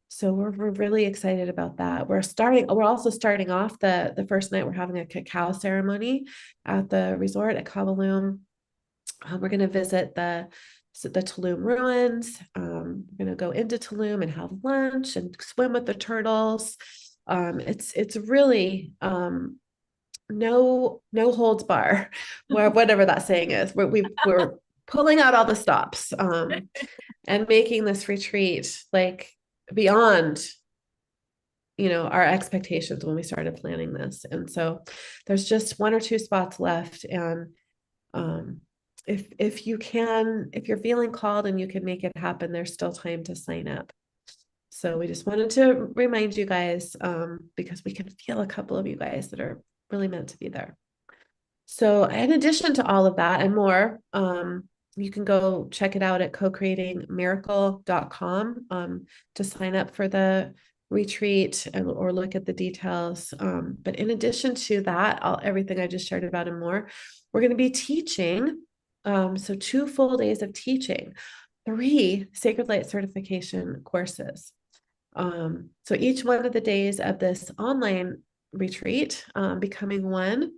So we're really excited about that. We're also starting off the first night. We're having a cacao ceremony at the resort at Kabalum. We're going to visit the Tulum ruins. We're going to go into Tulum and have lunch and swim with the turtles. It's really no holds bar, whatever that saying is. We're pulling out all the stops and making this retreat like beyond our expectations when we started planning this. And so there's just 1 or 2 spots left, and if you're feeling called and you can make it happen, there's still time to sign up. So we just wanted to remind you guys, because we can feel a couple of you guys that are really meant to be there. So in addition to all of that and more, you can go check it out at co-creatingmiracle.com to sign up for the retreat or look at the details. But in addition to that, everything I just shared about and more, we're going to be teaching. So 2 full days of teaching, 3 Sacred Light certification courses. So each one of the days of this online retreat, Becoming One,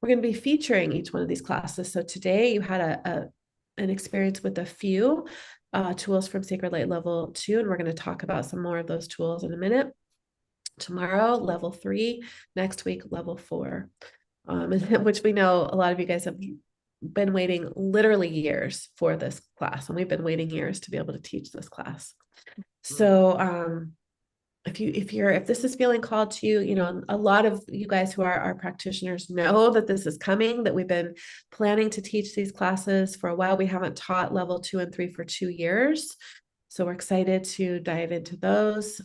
we're going to be featuring each one of these classes. So today you had an experience with a few tools from Sacred Light Level 2, and we're going to talk about some more of those tools in a minute. Tomorrow, Level 3, next week, Level 4, which we know a lot of you guys have been waiting literally years for this class, and we've been waiting years to be able to teach this class. So if this is feeling called to you, a lot of you guys who are our practitioners know that this is coming, that we've been planning to teach these classes for a while. We haven't taught Level 2 and 3 for 2 years. So we're excited to dive into those.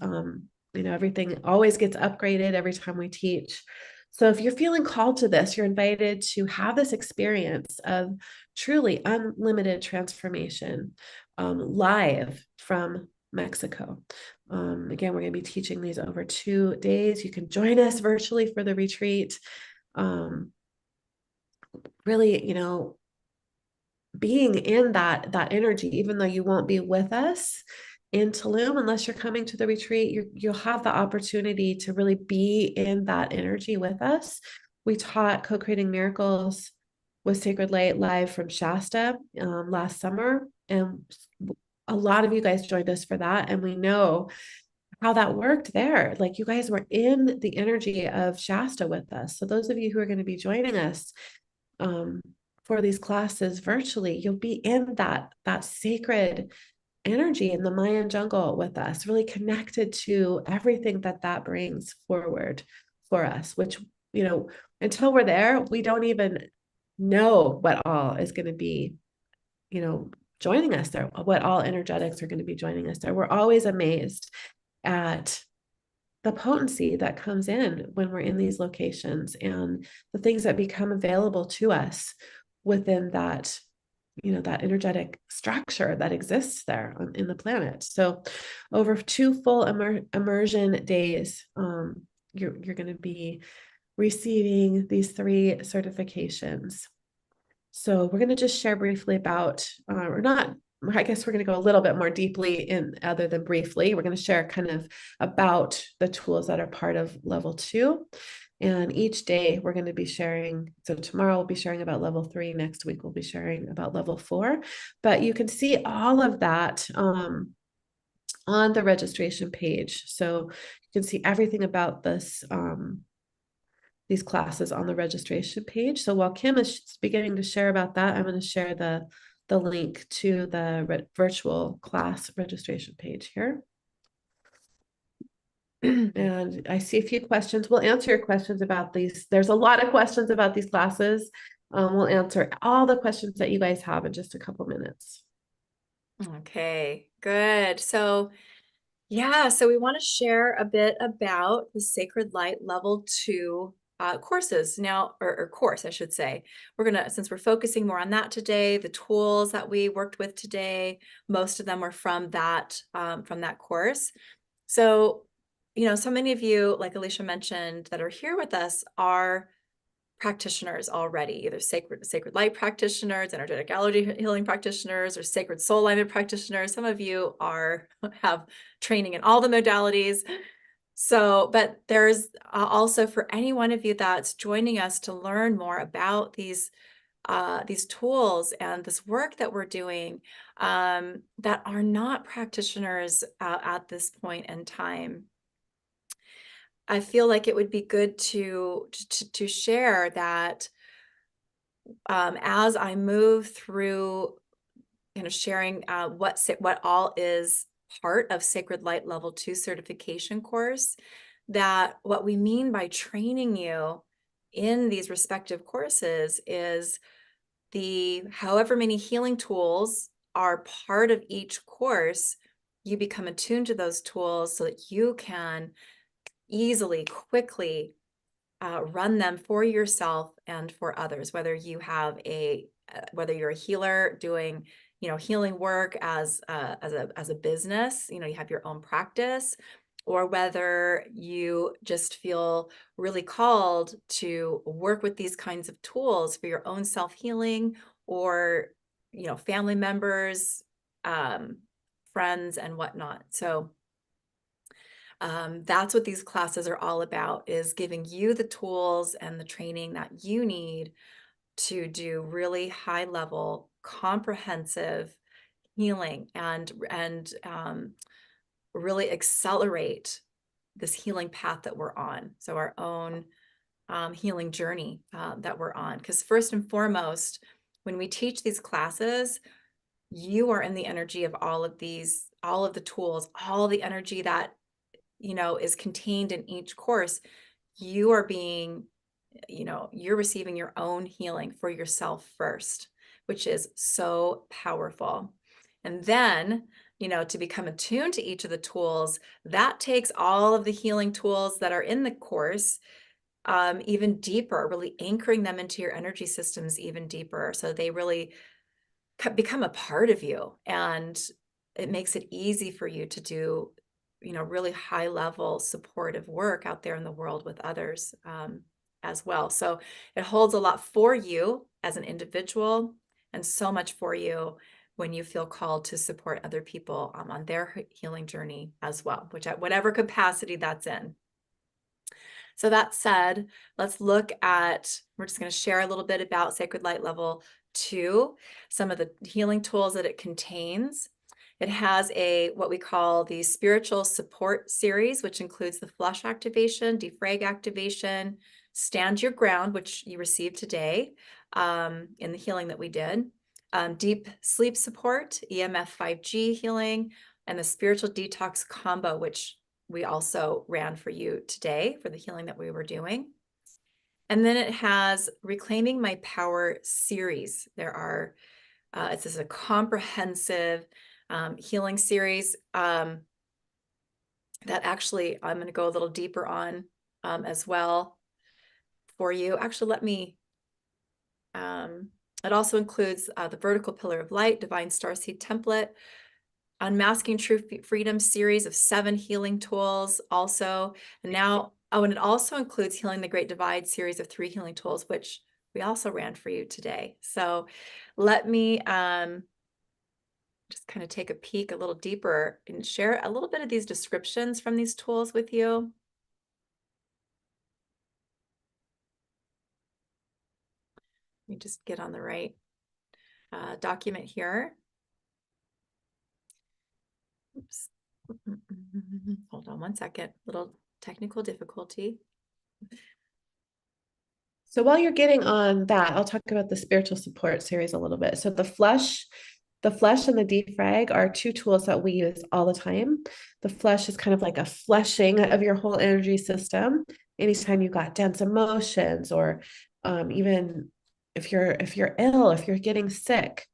Everything always gets upgraded every time we teach. So if you're feeling called to this, you're invited to have this experience of truly unlimited transformation live from Mexico. Again, we're going to be teaching these over 2 days. You can join us virtually for the retreat. Really, being in that energy, even though you won't be with us in Tulum, unless you're coming to the retreat, you'll have the opportunity to really be in that energy with us. We taught Co-Creating Miracles with Sacred Light live from Shasta last summer, and a lot of you guys joined us for that, and we know how that worked there. Like, you guys were in the energy of Shasta with us. So those of you who are going to be joining us for these classes virtually, you'll be in that sacred energy in the Mayan jungle with us, really connected to everything that brings forward for us, which, until we're there, we don't even know what all is going to be, joining us there, what all energetics are going to be joining us there. We're always amazed at the potency that comes in when we're in these locations and the things that become available to us within that, that energetic structure that exists there in the planet. So over 2 full immersion days, you're going to be receiving these 3 certifications. So we're going to just share briefly about, I guess we're going to go a little bit more deeply other than briefly. We're going to share kind of about the tools that are part of Level 2. And each day we're going to be sharing. So tomorrow we'll be sharing about level 3. Next week we'll be sharing about level 4. But you can see all of that on the registration page. So you can see everything about this these classes on the registration page. So while Kim is beginning to share about that, I'm going to share the link to the virtual class registration page here. And I see a few questions. We'll answer your questions about these. There's a lot of questions about these classes. We'll answer all the questions that you guys have in just a couple minutes. Okay, good. So yeah, so we want to share a bit about the Sacred Light Level 2 courses now, or course, I should say. We're gonna, since we're focusing more on that today, the tools that we worked with today, most of them were from that course. So, so many of you, like Elysia mentioned, that are here with us are practitioners already, either sacred light practitioners, energetic allergy healing practitioners, or sacred soul alignment practitioners. Some of you have training in all the modalities. So, but there's also for any one of you that's joining us to learn more about these tools and this work that we're doing, that are not practitioners at this point in time. I feel like it would be good to share that as I move through sharing what all is part of Sacred Light Level 2 certification course, that what we mean by training you in these respective courses is the however many healing tools are part of each course, you become attuned to those tools so that you can easily, quickly run them for yourself and for others, whether you're a healer doing healing work as a business, you have your own practice, or whether you just feel really called to work with these kinds of tools for your own self-healing, or family members, friends, and whatnot. So that's what these classes are all about, is giving you the tools and the training that you need to do really high level, comprehensive healing and really accelerate this healing path that we're on. So our own healing journey that we're on. Because first and foremost, when we teach these classes, you are in the energy of all of the tools, all the energy that is contained in each course. You are you're receiving your own healing for yourself first, which is so powerful. And then, to become attuned to each of the tools, that takes all of the healing tools that are in the course even deeper, really anchoring them into your energy systems even deeper. So they really become a part of you, and it makes it easy for you to do really high level supportive work out there in the world with others as well. So it holds a lot for you as an individual, and so much for you when you feel called to support other people on their healing journey as well, which at whatever capacity that's in. So that said, let's look at, we're just going to share a little bit about Sacred Light Level 2, some of the healing tools that it contains. It has what we call the spiritual support series, which includes the flush activation, defrag activation, stand your ground, which you received today in the healing that we did, deep sleep support, EMF 5G healing, and the spiritual detox combo, which we also ran for you today for the healing that we were doing. And then it has Reclaiming My Power series. This is a comprehensive healing series that actually I'm going to go a little deeper on as well for you. Actually, it also includes the Vertical Pillar of Light, Divine Starseed Template, Unmasking True Freedom series of 7 healing tools also. And now, and it also includes Healing the Great Divide series of 3 healing tools, which we also ran for you today. So let me just kind of take a peek a little deeper and share a little bit of these descriptions from these tools with you. You just get on the right document here. Oops. Hold on one second. Little technical difficulty. So while you're getting on that, I'll talk about the spiritual support series a little bit. So the flesh and the defrag are two tools that we use all the time. The flesh is kind of like a fleshing of your whole energy system. Anytime you've got dense emotions, or even if you're ill, if you're getting sick,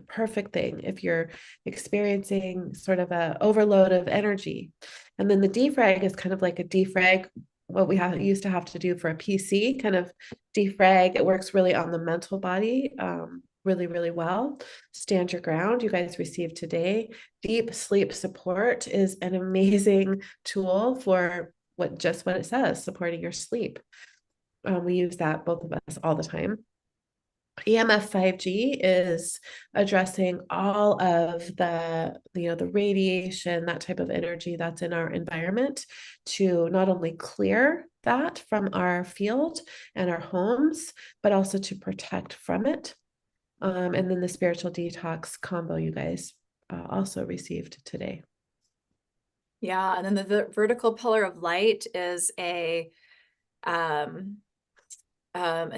perfect thing if you're experiencing sort of a overload of energy. And then the defrag is kind of like a defrag, what we used to have to do for a PC, kind of defrag. It works really on the mental body, really, really well. Stand your ground, you guys received today. Deep sleep support is an amazing tool for what it says, supporting your sleep. We use that, both of us, all the time. EMF 5G is addressing all of the radiation, that type of energy that's in our environment, to not only clear that from our field and our homes, but also to protect from it. And then the spiritual detox combo you guys also received today. Yeah, and then the vertical pillar of light is a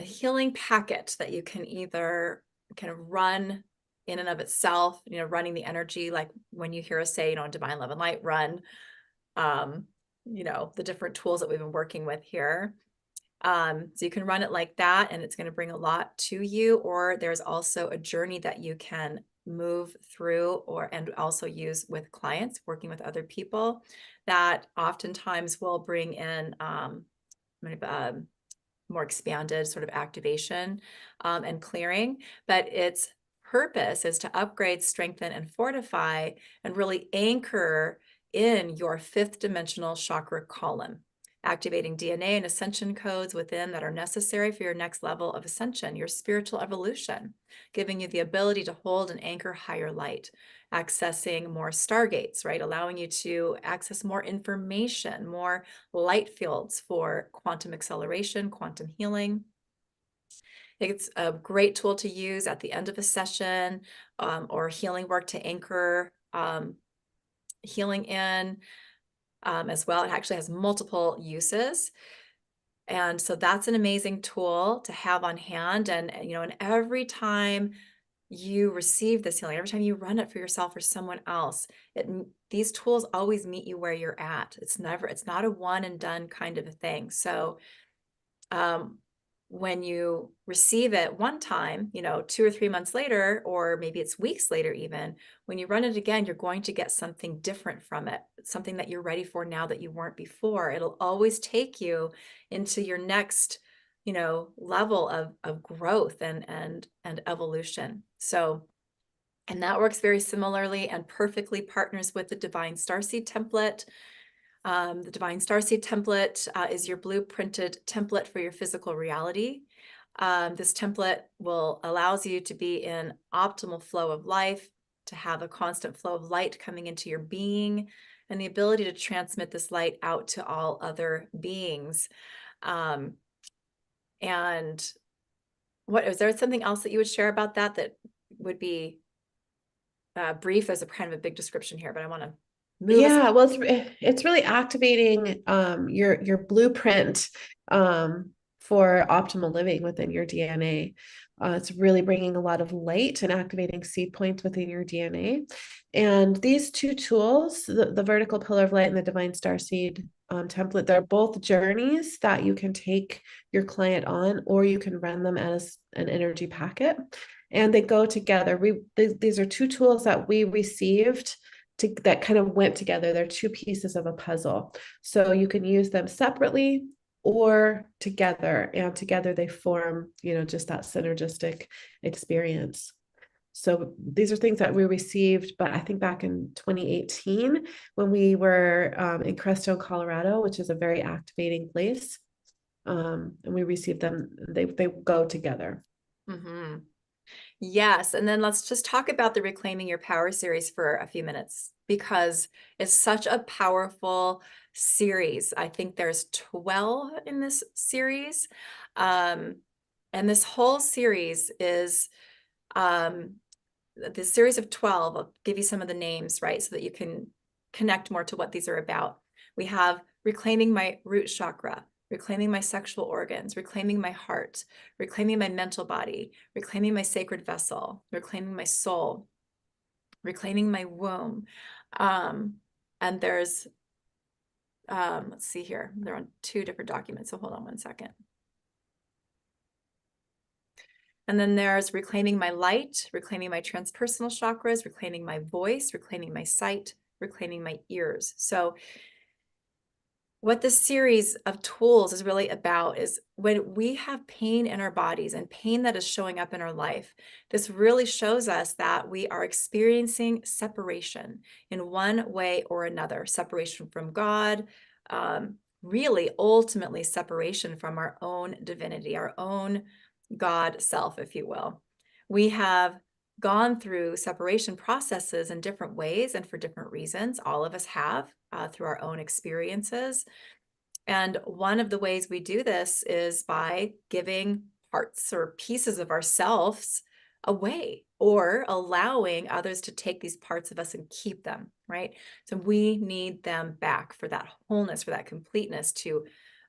healing packet that you can either kind of run in and of itself, running the energy, like when you hear us say, divine love and light, run, the different tools that we've been working with here. So you can run it like that, and it's going to bring a lot to you. Or there's also a journey that you can move through, and also use with clients, working with other people, that oftentimes will bring in more expanded sort of activation and clearing. But its purpose is to upgrade, strengthen, and fortify, and really anchor in your fifth dimensional chakra column, activating DNA and ascension codes within that are necessary for your next level of ascension, your spiritual evolution, giving you the ability to hold and anchor higher light, accessing more stargates, right? Allowing you to access more information, more light fields for quantum acceleration, quantum healing. It's a great tool to use at the end of a session, or healing work to anchor healing in. As well. It actually has multiple uses. And so that's an amazing tool to have on hand. And every time you receive this healing, every time you run it for yourself or someone else, these tools always meet you where you're at. It's not a one and done kind of a thing. So when you receive it one time, 2 or 3 months later, or maybe it's weeks later even, when you run it again, you're going to get something different from it, something that you're ready for now that you weren't before. It'll always take you into your next, level of growth and evolution. So, and that works very similarly and perfectly partners with the Divine Starseed template. The Divine Starseed template is your blueprinted template for your physical reality. This template allows you to be in optimal flow of life, to have a constant flow of light coming into your being, and the ability to transmit this light out to all other beings. And is there something else that you would share about that would be brief? As a kind of a big description here, but I want to move us. Yeah, well, it's really activating your blueprint for optimal living within your DNA. It's really bringing a lot of light and activating seed points within your DNA. And these two tools, the vertical pillar of light and the divine starseed template, they're both journeys that you can take your client on, or you can run them as an energy packet, and they go together. These are two tools that we received that kind of went together. They're two pieces of a puzzle. So you can use them separately or together, and together they form, just that synergistic experience. So these are things that we received, but I think back in 2018 when we were in Crestone, Colorado, which is a very activating place. And we received them. They go together. Mm-hmm. Yes. And then let's just talk about the Reclaiming Your Power series for a few minutes, because it's such a powerful series. I think there's 12 in this series. And And this whole series is the series of 12. I'll give you some of the names, right, so that you can connect more to what these are about. We have reclaiming my root chakra, reclaiming my sexual organs, reclaiming my heart, reclaiming my mental body, reclaiming my sacred vessel, reclaiming my soul, reclaiming my womb. And there's, let's see here, they're on 2 different documents, so hold on one second. And then there's reclaiming my light, reclaiming my transpersonal chakras, reclaiming my voice, reclaiming my sight, reclaiming my ears. So what this series of tools is really about is when we have pain in our bodies and pain that is showing up in our life, this really shows us that we are experiencing separation in one way or another, separation from God, really ultimately separation from our own divinity, our own God self, if you will. We have gone through separation processes in different ways and for different reasons. All of us have through our own experiences. And one of the ways we do this is by giving parts or pieces of ourselves away or allowing others to take these parts of us and keep them, right? So we need them back for that wholeness, for that completeness, to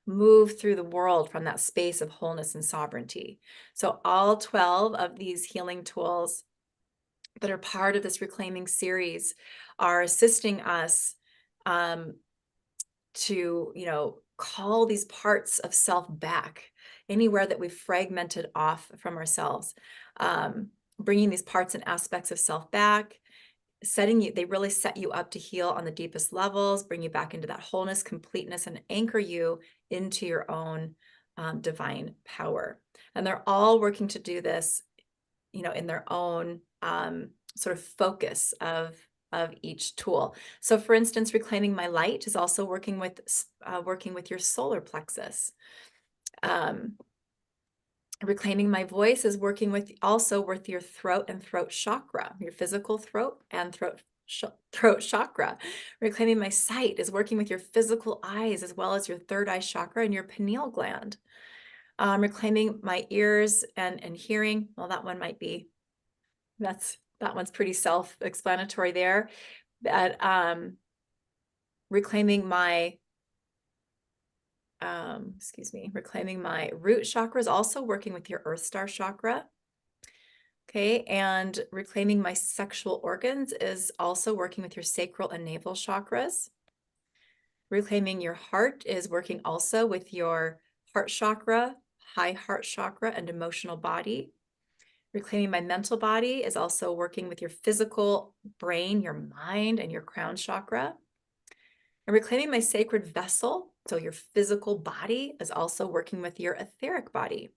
move through the world from that space of wholeness and sovereignty. So all 12 of these healing tools that are part of this reclaiming series are assisting us to, call these parts of self back anywhere that we've fragmented off from ourselves, bringing these parts and aspects of self back, they really set you up to heal on the deepest levels, bring you back into that wholeness, completeness, and anchor you into your own divine power. And they're all working to do this, in their own sort of focus of each tool. So for instance, reclaiming my light is also working with your solar plexus. Reclaiming my voice is working with your throat and throat chakra, your physical throat and throat chakra. Reclaiming my sight is working with your physical eyes as well as your third eye chakra and your pineal gland. Reclaiming my ears and hearing, well, that one's pretty self-explanatory there. But reclaiming my reclaiming my root chakra is also working with your earth star chakra. Okay, and reclaiming my sexual organs is also working with your sacral and navel chakras. Reclaiming your heart is working also with your heart chakra, high heart chakra, and emotional body. Reclaiming my mental body is also working with your physical brain, your mind, and your crown chakra. And reclaiming my sacred vessel, so your physical body, is also working with your etheric body.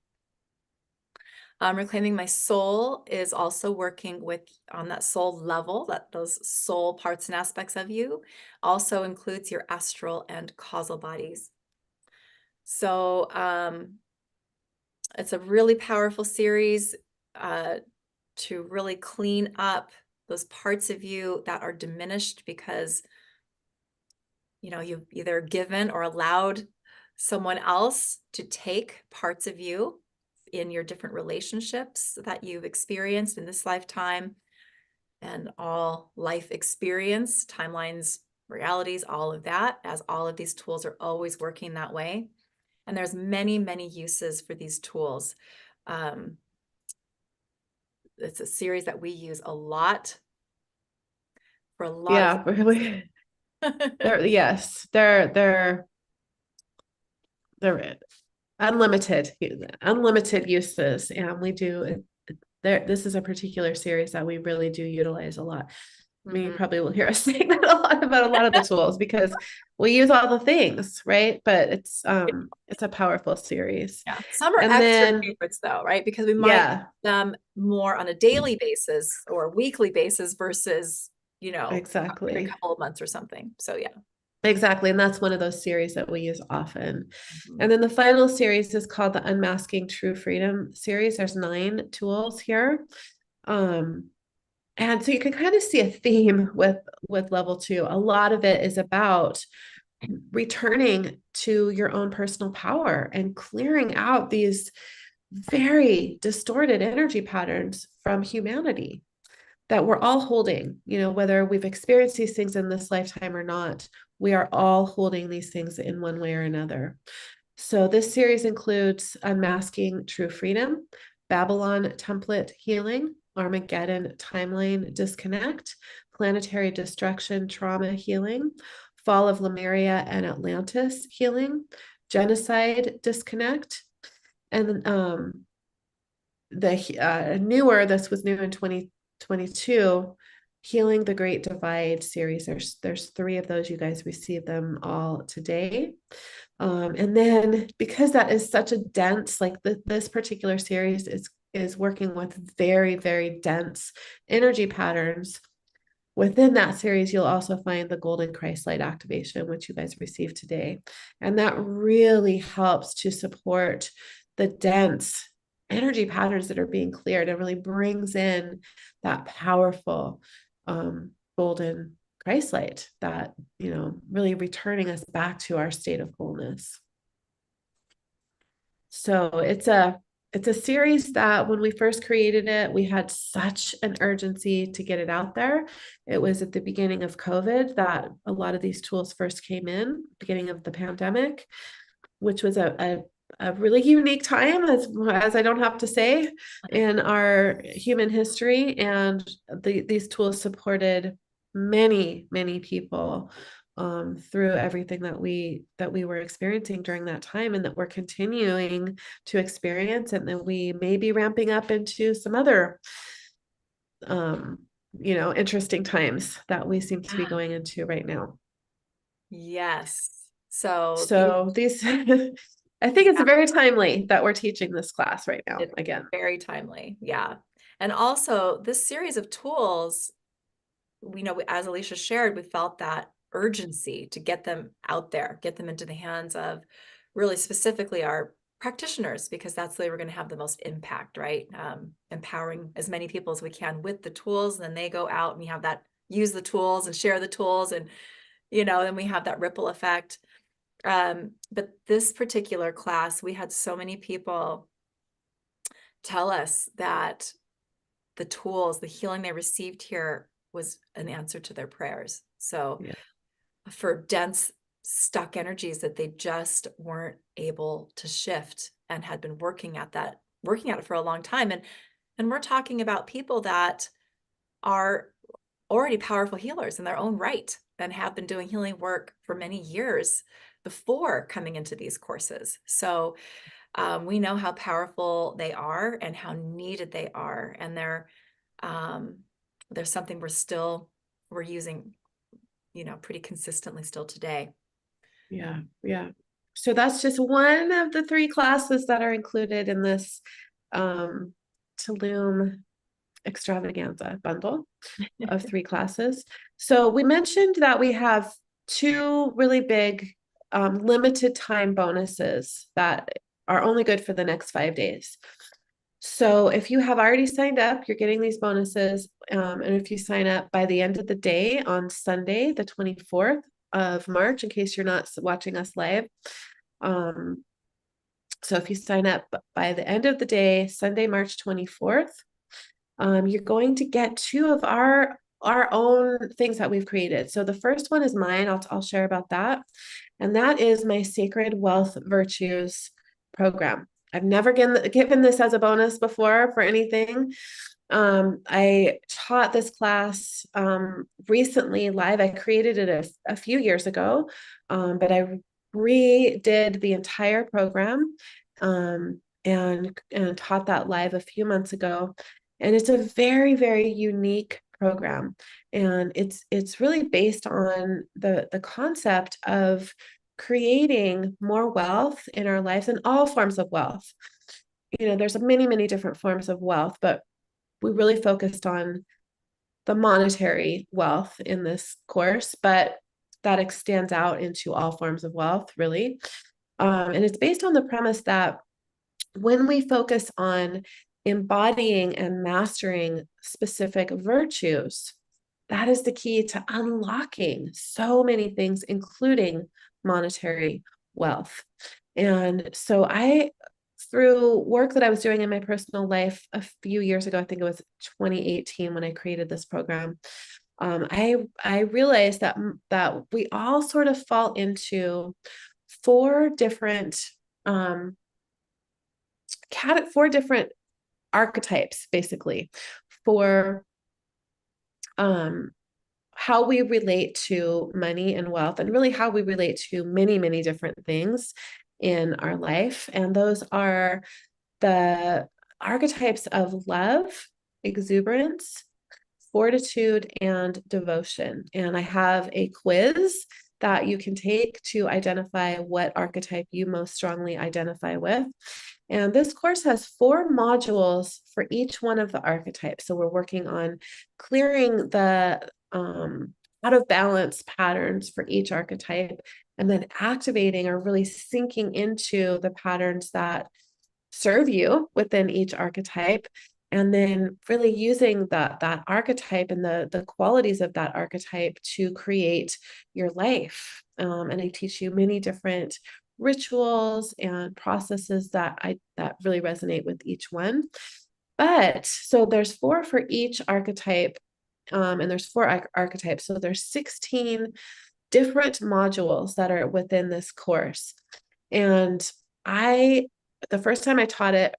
Reclaiming my soul is also working on that soul level, those soul parts and aspects of you, also includes your astral and causal bodies. So it's a really powerful series to really clean up those parts of you that are diminished because you've either given or allowed someone else to take parts of you in your different relationships that you've experienced in this lifetime and all life experience, timelines, realities, all of that, as all of these tools are always working that way. And there's many, many uses for these tools. It's a series that we use a lot for a lot of really. They're unlimited uses, and we do this is a particular series that we really do utilize a lot. I mean, you probably will hear us saying that a lot about a lot of the tools because we use all the things, right? But it's a powerful series. Yeah, some are and extra then favorites though, right? Because we might use them more on a daily basis or weekly basis versus exactly every couple of months or something. So yeah. Exactly. And that's one of those series that we use often. And then the final series is called the Unmasking True Freedom series. There's 9 tools here. And so you can kind of see a theme with level 2. A lot of it is about returning to your own personal power and clearing out these very distorted energy patterns from humanity that we're all holding, whether we've experienced these things in this lifetime or not, we are all holding these things in one way or another. So this series includes Unmasking True Freedom, Babylon Template Healing, Armageddon Timeline Disconnect, Planetary Destruction Trauma Healing, Fall of Lemuria and Atlantis Healing, Genocide Disconnect, and this was new in 2022, Healing the Great Divide series. There's 3 of those. You guys received them all today. And then because that is such a dense, like this particular series is working with very, very dense energy patterns. Within that series, you'll also find the Golden Christ Light activation, which you guys received today. And that really helps to support the dense energy patterns that are being cleared and really brings in that powerful golden Christ light that, really returning us back to our state of wholeness. So it's a series that when we first created it, we had such an urgency to get it out there. It was at the beginning of COVID that a lot of these tools first came in, beginning of the pandemic, which was a really unique time, as I don't have to say, in our human history. And these tools supported many, many people through everything that we were experiencing during that time, and that we're continuing to experience, and that we may be ramping up into some other interesting times that we seem to be going into right now. Yes. So these I think it's very timely that we're teaching this class right now again. Very timely. Yeah. And also this series of tools, we know, as Elysia shared, we felt that urgency to get them out there, get them into the hands of really specifically our practitioners, because that's the way we're going to have the most impact, right? Empowering as many people as we can with the tools, and then they go out and we have that, use the tools and share the tools, and then we have that ripple effect. But this particular class, we had so many people tell us that the tools, the healing they received here was an answer to their prayers. So for dense, stuck energies that they just weren't able to shift and had been working at it for a long time. And we're talking about people that are already powerful healers in their own right and have been doing healing work for many years before coming into these courses. So we know how powerful they are and how needed they are. And there's something we're using, pretty consistently still today. Yeah. So that's just one of the 3 classes that are included in this Tulum extravaganza bundle of 3 classes. So we mentioned that we have 2 really big limited time bonuses that are only good for the next 5 days. So if you have already signed up, you're getting these bonuses. And if you sign up by the end of the day on Sunday, the 24th of March, in case you're not watching us live. So if you sign up by the end of the day, Sunday, March 24th, you're going to get 2 of our own things that we've created. So the first one is mine. I'll share about that. And that is my Sacred Wealth Virtues program. I've never given this as a bonus before for anything. I taught this class recently live. I created it a few years ago, but I redid the entire program and taught that live a few months ago. And it's a very, very unique program. And it's really based on the concept of creating more wealth in our lives, and all forms of wealth. There's many, many different forms of wealth, but we really focused on the monetary wealth in this course, but that extends out into all forms of wealth, really. And it's based on the premise that when we focus on embodying and mastering specific virtues, that is the key to unlocking so many things, including monetary wealth. And so I through work that I was doing in my personal life a few years ago, I think it was 2018 when I created this program, I realized that we all sort of fall into four different um, four different archetypes, basically, for um, how we relate to money and wealth, and really how we relate to many, many different things in our life. And those are the archetypes of love, exuberance, fortitude, and devotion. And I have a quiz that you can take to identify what archetype you most strongly identify with. And this course has 4 modules for each one of the archetypes. So we're working on clearing the out of balance patterns for each archetype, and then activating or really sinking into the patterns that serve you within each archetype, and then really using that archetype and the qualities of that archetype to create your life. And I teach you many different rituals and processes that really resonate with each one. But so there's 4 for each archetype, and there's 4 archetypes, so there's 16 different modules that are within this course. And the first time I taught it,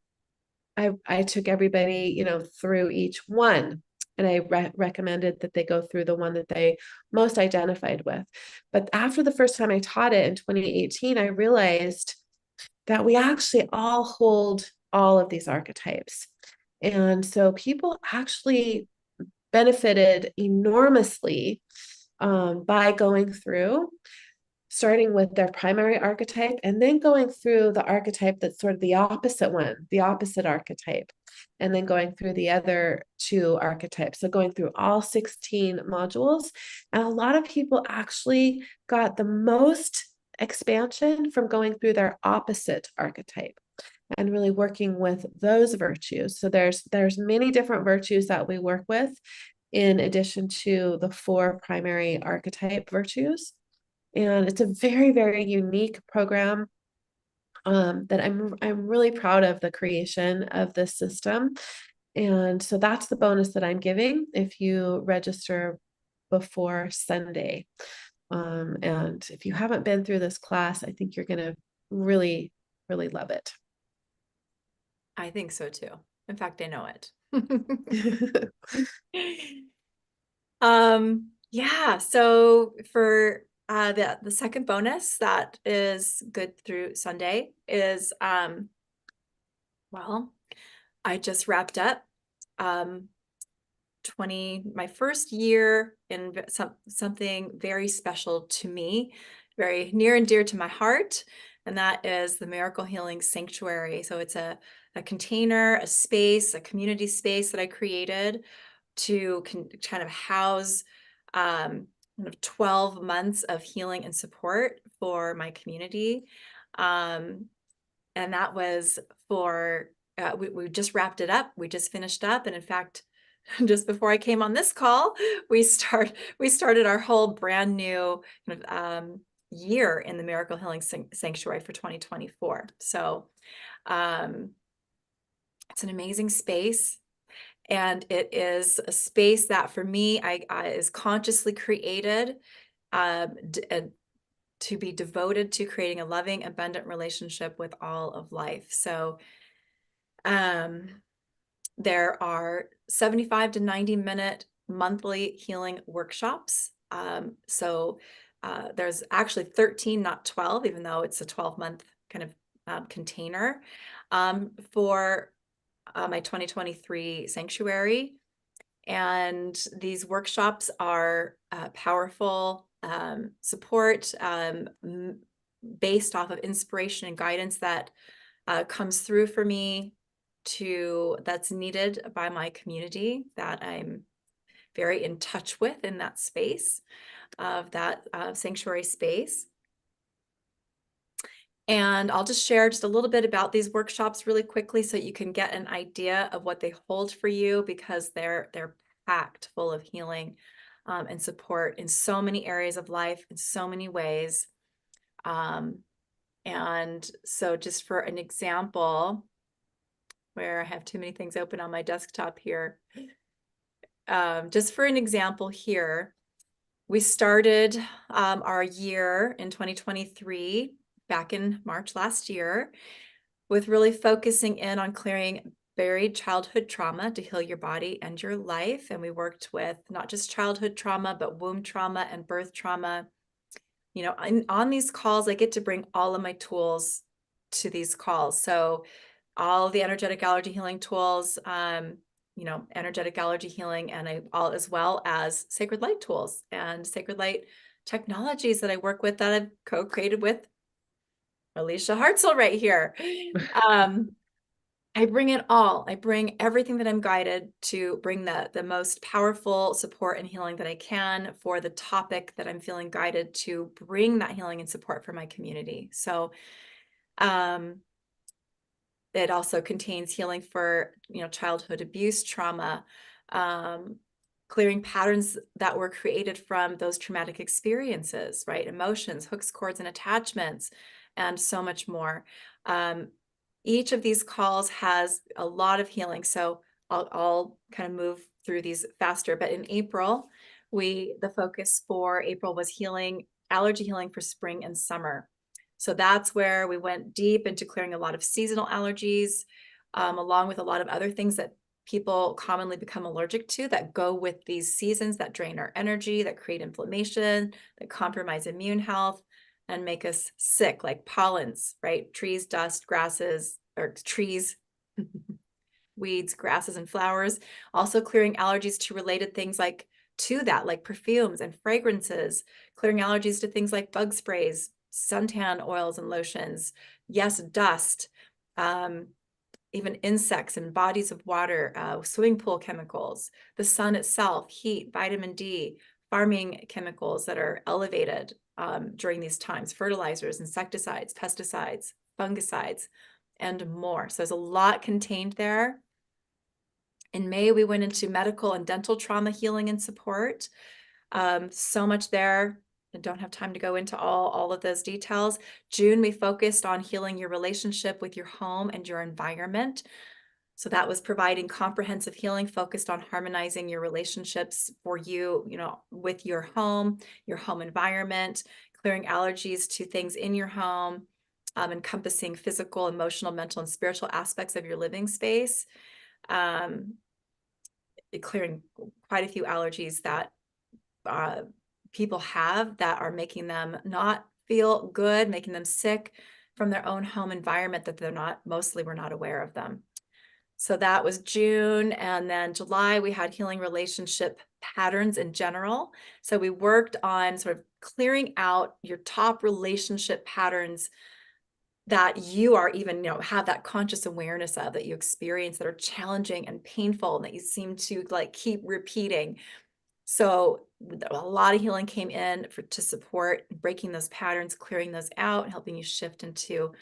I took everybody, through each one. And I recommended that they go through the one that they most identified with. But after the first time I taught it in 2018, I realized that we actually all hold all of these archetypes. And so people actually benefited enormously by going through, starting with their primary archetype and then going through the archetype that's sort of the opposite one, the opposite archetype, and then going through the other 2 archetypes. So going through all 16 modules. And a lot of people actually got the most expansion from going through their opposite archetype and really working with those virtues. So there's many different virtues that we work with in addition to the 4 primary archetype virtues. And it's a very, very unique program that I'm really proud of the creation of this system. And so that's the bonus that I'm giving if you register before Sunday. And if you haven't been through this class, I think you're going to really, really love it. I think so too. In fact, I know it. Yeah, so for the second bonus that is good through Sunday is well, I just wrapped up my first year in something very special to me, very near and dear to my heart, and that is the Miracle Healing Sanctuary. So it's a container, a space, a community space that I created to kind of house kind of 12 months of healing and support for my community. And that was for, we just wrapped it up. We just finished up. And in fact, just before I came on this call, we started our whole brand new kind of year in the Miracle Healing Sanctuary for 2024. So it's an amazing space. And it is a space that for me, is consciously created to be devoted to creating a loving, abundant relationship with all of life. So there are 75 to 90-minute monthly healing workshops. So there's actually 13, not 12, even though it's a 12-month kind of container for my 2023 sanctuary. And these workshops are powerful support based off of inspiration and guidance that comes through for me that's needed by my community, that I'm very in touch with in that space of that sanctuary space. And I'll just share just a little bit about these workshops really quickly so you can get an idea of what they hold for you, because they're packed full of healing and support in so many areas of life, in so many ways. And so just for an example, where I have too many things open on my desktop here, just for an example here, we started our year in 2023 back in March last year with really focusing in on clearing buried childhood trauma to heal your body and your life. And we worked with not just childhood trauma, but womb trauma and birth trauma. You know, on these calls, I get to bring all of my tools to these calls. So all the energetic allergy healing tools, you know, energetic allergy healing, and all as well as sacred light tools and sacred light technologies that I work with that I've co-created with Elysia Hartzell right here. I bring it all. I bring everything that I'm guided to bring the most powerful support and healing that I can for the topic that I'm feeling guided to bring that healing and support for my community. So, it also contains healing for, you know, childhood abuse trauma, clearing patterns that were created from those traumatic experiences, right? Emotions, hooks, cords, and attachments, and so much more. Each of these calls has a lot of healing. So I'll kind of move through these faster. But in April, the focus for April was healing, allergy healing for spring and summer. So that's where we went deep into clearing a lot of seasonal allergies, along with a lot of other things that people commonly become allergic to that go with these seasons, that drain our energy, that create inflammation, that compromise immune health and make us sick, like pollens, right? Trees, dust, grasses, or trees, weeds, grasses, and flowers. Also clearing allergies to related things like perfumes and fragrances, clearing allergies to things like bug sprays, suntan oils and lotions, yes, dust, even insects and bodies of water, swimming pool chemicals, the sun itself, heat, vitamin D, farming chemicals that are elevated during these times, fertilizers, insecticides, pesticides, fungicides, and more. So there's a lot contained there. In May, we went into medical and dental trauma healing and support. So much there. I don't have time to go into all of those details. June, we focused on healing your relationship with your home and your environment. So that was providing comprehensive healing focused on harmonizing your relationships for you, you know, with your home environment, clearing allergies to things in your home, encompassing physical, emotional, mental, and spiritual aspects of your living space, clearing quite a few allergies that people have that are making them not feel good, making them sick from their own home environment that we're not aware of them. So that was June. And then July, we had healing relationship patterns in general. So we worked on sort of clearing out your top relationship patterns that you are even, you know, have that conscious awareness of, that you experience, that are challenging and painful and that you seem to like keep repeating. So a lot of healing came in to support breaking those patterns, clearing those out, and helping you shift into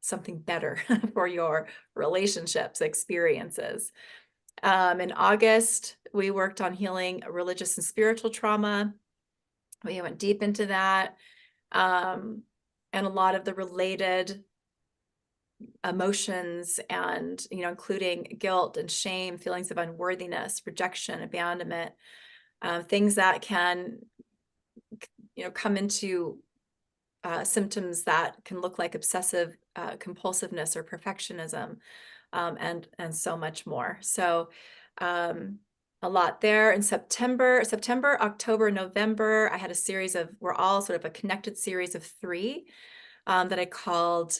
something better for your relationships, experiences. In August, we worked on healing religious and spiritual trauma. We went deep into that. And a lot of the related emotions and, you know, including guilt and shame, feelings of unworthiness, rejection, abandonment, things that can, you know, come into symptoms that can look like obsessive compulsiveness or perfectionism, and so much more. So a lot there. In September, October, November, I had a series of, we're all sort of a connected series of 3 that I called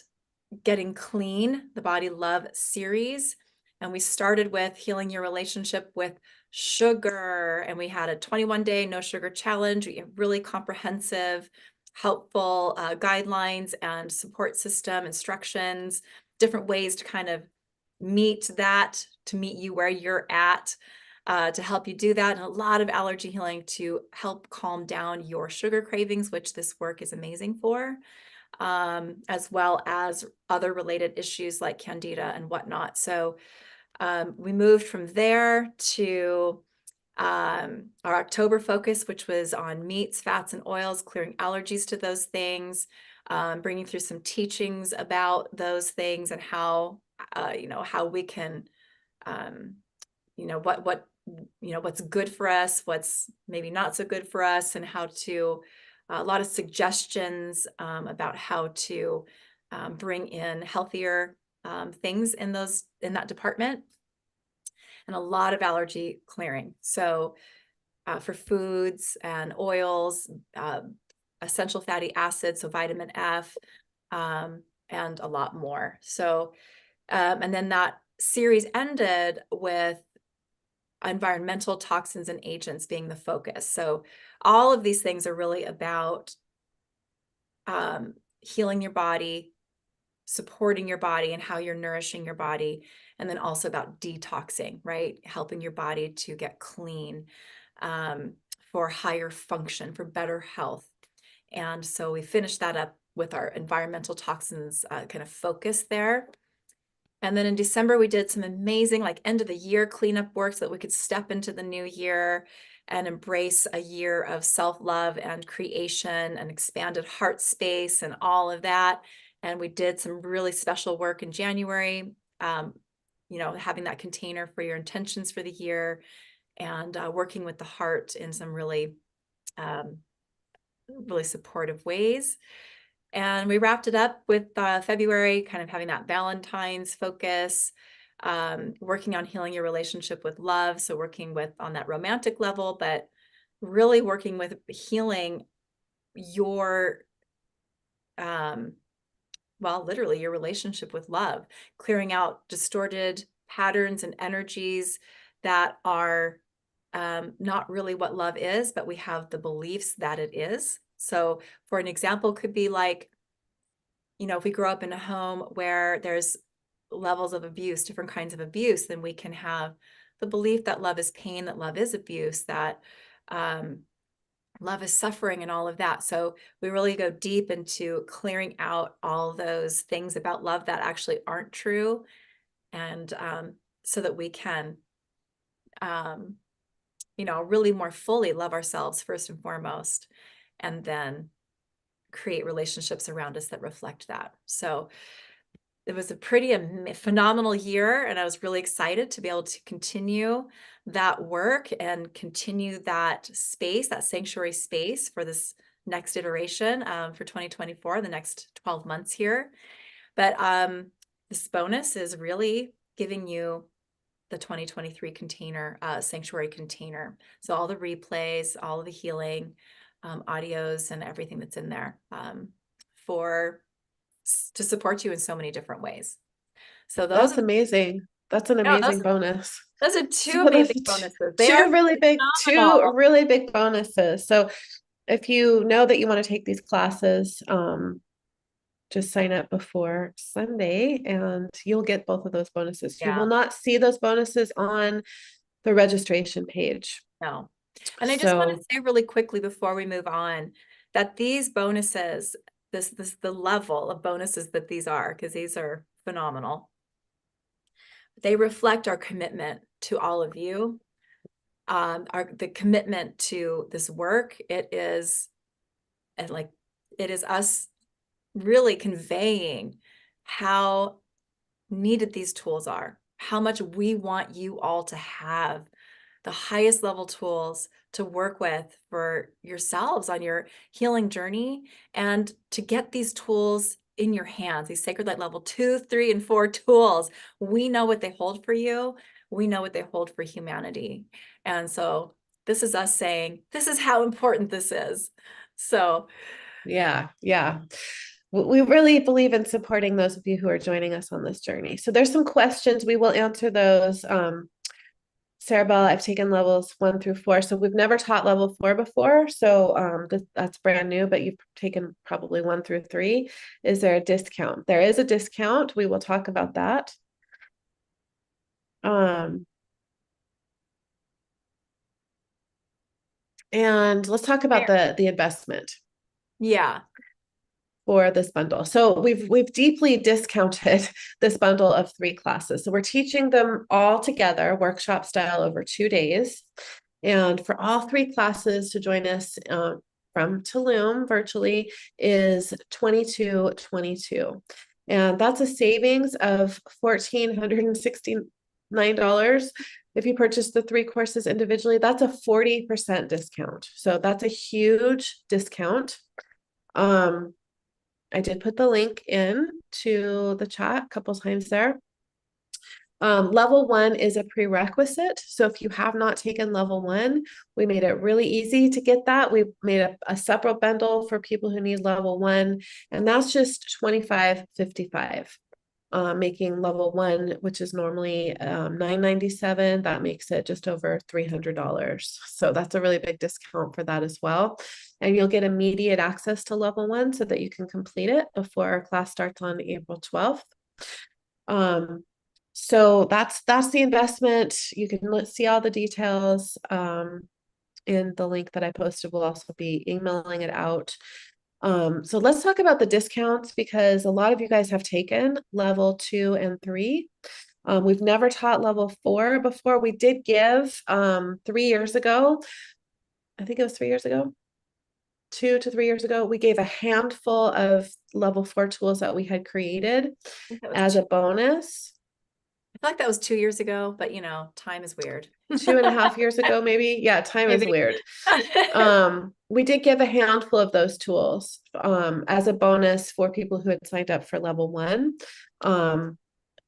Getting Clean, the Body Love series. And we started with healing your relationship with sugar. And we had a 21-day no sugar challenge. We have really comprehensive, helpful guidelines and support system instructions, different ways to kind of meet you where you're at, to help you do that. And a lot of allergy healing to help calm down your sugar cravings, which this work is amazing for, as well as other related issues like candida and whatnot. So we moved from there to our October focus, which was on meats, fats, and oils, clearing allergies to those things, bringing through some teachings about those things and how, how we can, what's good for us, what's maybe not so good for us, and how to, a lot of suggestions about how to bring in healthier things in that department, and a lot of allergy clearing. So for foods and oils, essential fatty acids, so vitamin F, and a lot more. So, and then that series ended with environmental toxins and agents being the focus. So all of these things are really about healing your body, supporting your body and how you're nourishing your body, and then also about detoxing, right? Helping your body to get clean, for higher function, for better health. And so we finished that up with our environmental toxins kind of focus there. And then in December, we did some amazing like end of the year cleanup work so that we could step into the new year and embrace a year of self-love and creation and expanded heart space and all of that. And we did some really special work in January, having that container for your intentions for the year, and working with the heart in some really, really supportive ways. And we wrapped it up with February, kind of having that Valentine's focus, working on healing your relationship with love. So working with on that romantic level, but really working with healing your, literally your relationship with love, clearing out distorted patterns and energies that are not really what love is, but we have the beliefs that it is. So for an example, could be like, if we grow up in a home where there's levels of abuse, different kinds of abuse, then we can have the belief that love is pain, that love is abuse, that love is suffering and all of that. So we really go deep into clearing out all those things about love that actually aren't true. And so that we can, really more fully love ourselves first and foremost, and then create relationships around us that reflect that. So it was a pretty phenomenal year, and I was really excited to be able to continue that work and continue that space, that sanctuary space for this next iteration for 2024, the next 12 months here. But this bonus is really giving you the 2023 container, sanctuary container. So all the replays, all of the healing, audios, and everything that's in there to support you in so many different ways. So That's amazing. That's an amazing bonus. Those are two amazing bonuses. They are two really big bonuses. So if you know that you want to take these classes, just sign up before Sunday and you'll get both of those bonuses. You will not see those bonuses on the registration page. No. And I just want to say really quickly before we move on that these bonuses, the level of bonuses that these are, because these are phenomenal, they reflect our commitment to all of you, the commitment to this work. It is us really conveying how needed these tools are, how much we want you all to have the highest level tools to work with for yourselves on your healing journey, and to get these tools in your hands, these sacred light level 2, 3, and 4 tools. We know what they hold for you. We know what they hold for humanity. And so this is us saying, this is how important this is. So yeah. We really believe in supporting those of you who are joining us on this journey. So there's some questions. We will answer those. Sarah Bell, I've taken levels 1 through 4. So we've never taught level 4 before. So that's brand new, but you've taken probably 1 through 3. Is there a discount? There is a discount. We will talk about that. And let's talk about the investment. Yeah. For this bundle. So we've deeply discounted this bundle of 3 classes. So we're teaching them all together, workshop style, over 2 days. And for all 3 classes to join us from Tulum virtually is $22.22. And that's a savings of $1,469. If you purchase the 3 courses individually, that's a 40% discount. So that's a huge discount. I did put the link in to the chat a couple times there. Level 1 is a prerequisite. So if you have not taken level 1, we made it really easy to get that. We made a separate bundle for people who need level 1, and that's just $25.55. Making level 1, which is normally $997, that makes it just over $300. So that's a really big discount for that as well. And you'll get immediate access to level 1 so that you can complete it before our class starts on April 12th. So that's the investment. You can see all the details in the link that I posted. We'll also be emailing it out. So let's talk about the discounts, because a lot of you guys have taken level 2 and 3. We've never taught level 4 before. We did give 3 years ago, I think it was 3 years ago, 2 to 3 years ago, we gave a handful of level 4 tools that we had created as a bonus. I feel like that was 2 years ago, but you know, time is weird. 2.5 years ago, maybe. Yeah, time is weird. We did give a handful of those tools as a bonus for people who had signed up for level 1.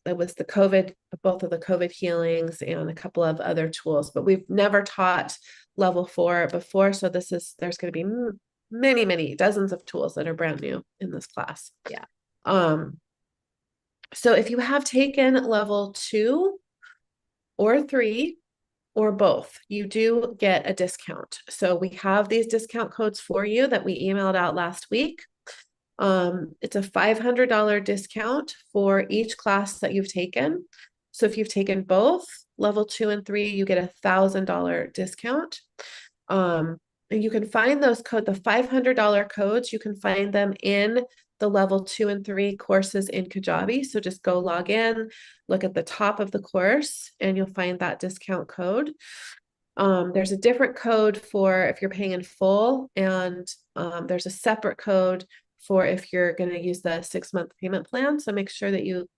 It was both of the COVID healings and a couple of other tools, but we've never taught level 4 before. So there's going to be many dozens of tools that are brand new in this class. Yeah. So if you have taken level 2 or 3 or both, you do get a discount. So we have these discount codes for you that we emailed out last week. It's a $500 discount for each class that you've taken. So if you've taken both level 2 and 3, you get $1,000 discount. And you can find those the $500 codes, you can find them in the level 2 and 3 courses in Kajabi. So just go log in, look at the top of the course, and you'll find that discount code. There's a different code for if you're paying in full, and there's a separate code for if you're going to use the 6-month payment plan. So make sure that you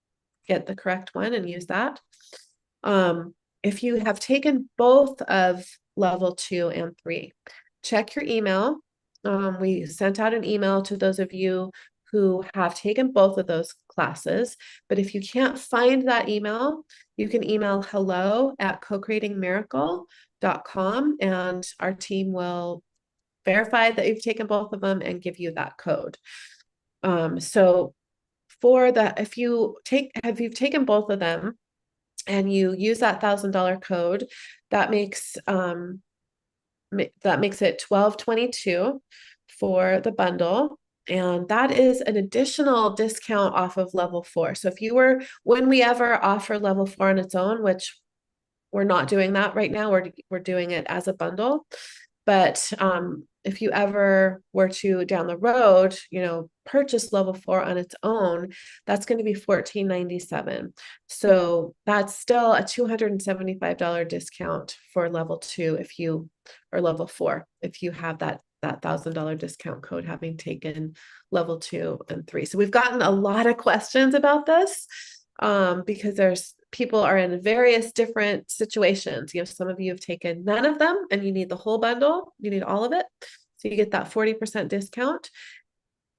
get the correct one and use that. If you have taken both of level 2 and 3, check your email. We sent out an email to those of you who have taken both of those classes. But if you can't find that email, you can email hello@co-creatingmiracle.com, and our team will verify that you've taken both of them and give you that code. So for that, if you've taken both of them and you use that $1,000 code, that makes it $1,222 for the bundle. And that is an additional discount off of level 4. So when we ever offer level 4 on its own, which we're not doing that right now, we're doing it as a bundle. But if you ever were to down the road, purchase level 4 on its own, that's going to be $1,497. So that's still a $275 discount for level 2 or level 4 if you have that $1,000 discount code, having taken level 2 and 3. So we've gotten a lot of questions about this because people are in various different situations. Some of you have taken none of them and you need the whole bundle. You need all of it. So you get that 40% discount.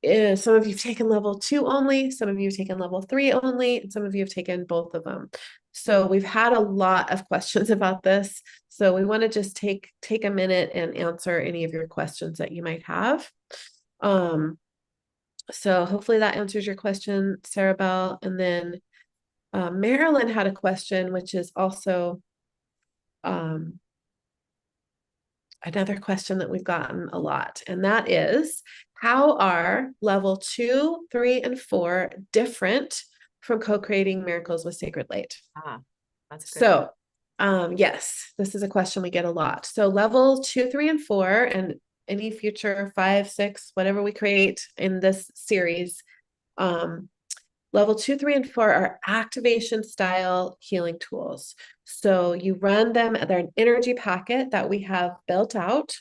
Some of you have taken level 2 only, some of you have taken level 3 only, and some of you have taken both of them. So we've had a lot of questions about this. So we want to just take a minute and answer any of your questions that you might have. So hopefully that answers your question, Sarah Bell. And then Marilyn had a question, which is also another question that we've gotten a lot. And that is, how are level 2, 3, and 4 different from co-creating miracles with Sacred Light? That's good. So yes, this is a question we get a lot. So level 2, 3, and 4, and any future 5, 6, whatever we create in this series, level 2, 3, and 4 are activation style healing tools. So you run them, they're an energy packet that we have built out.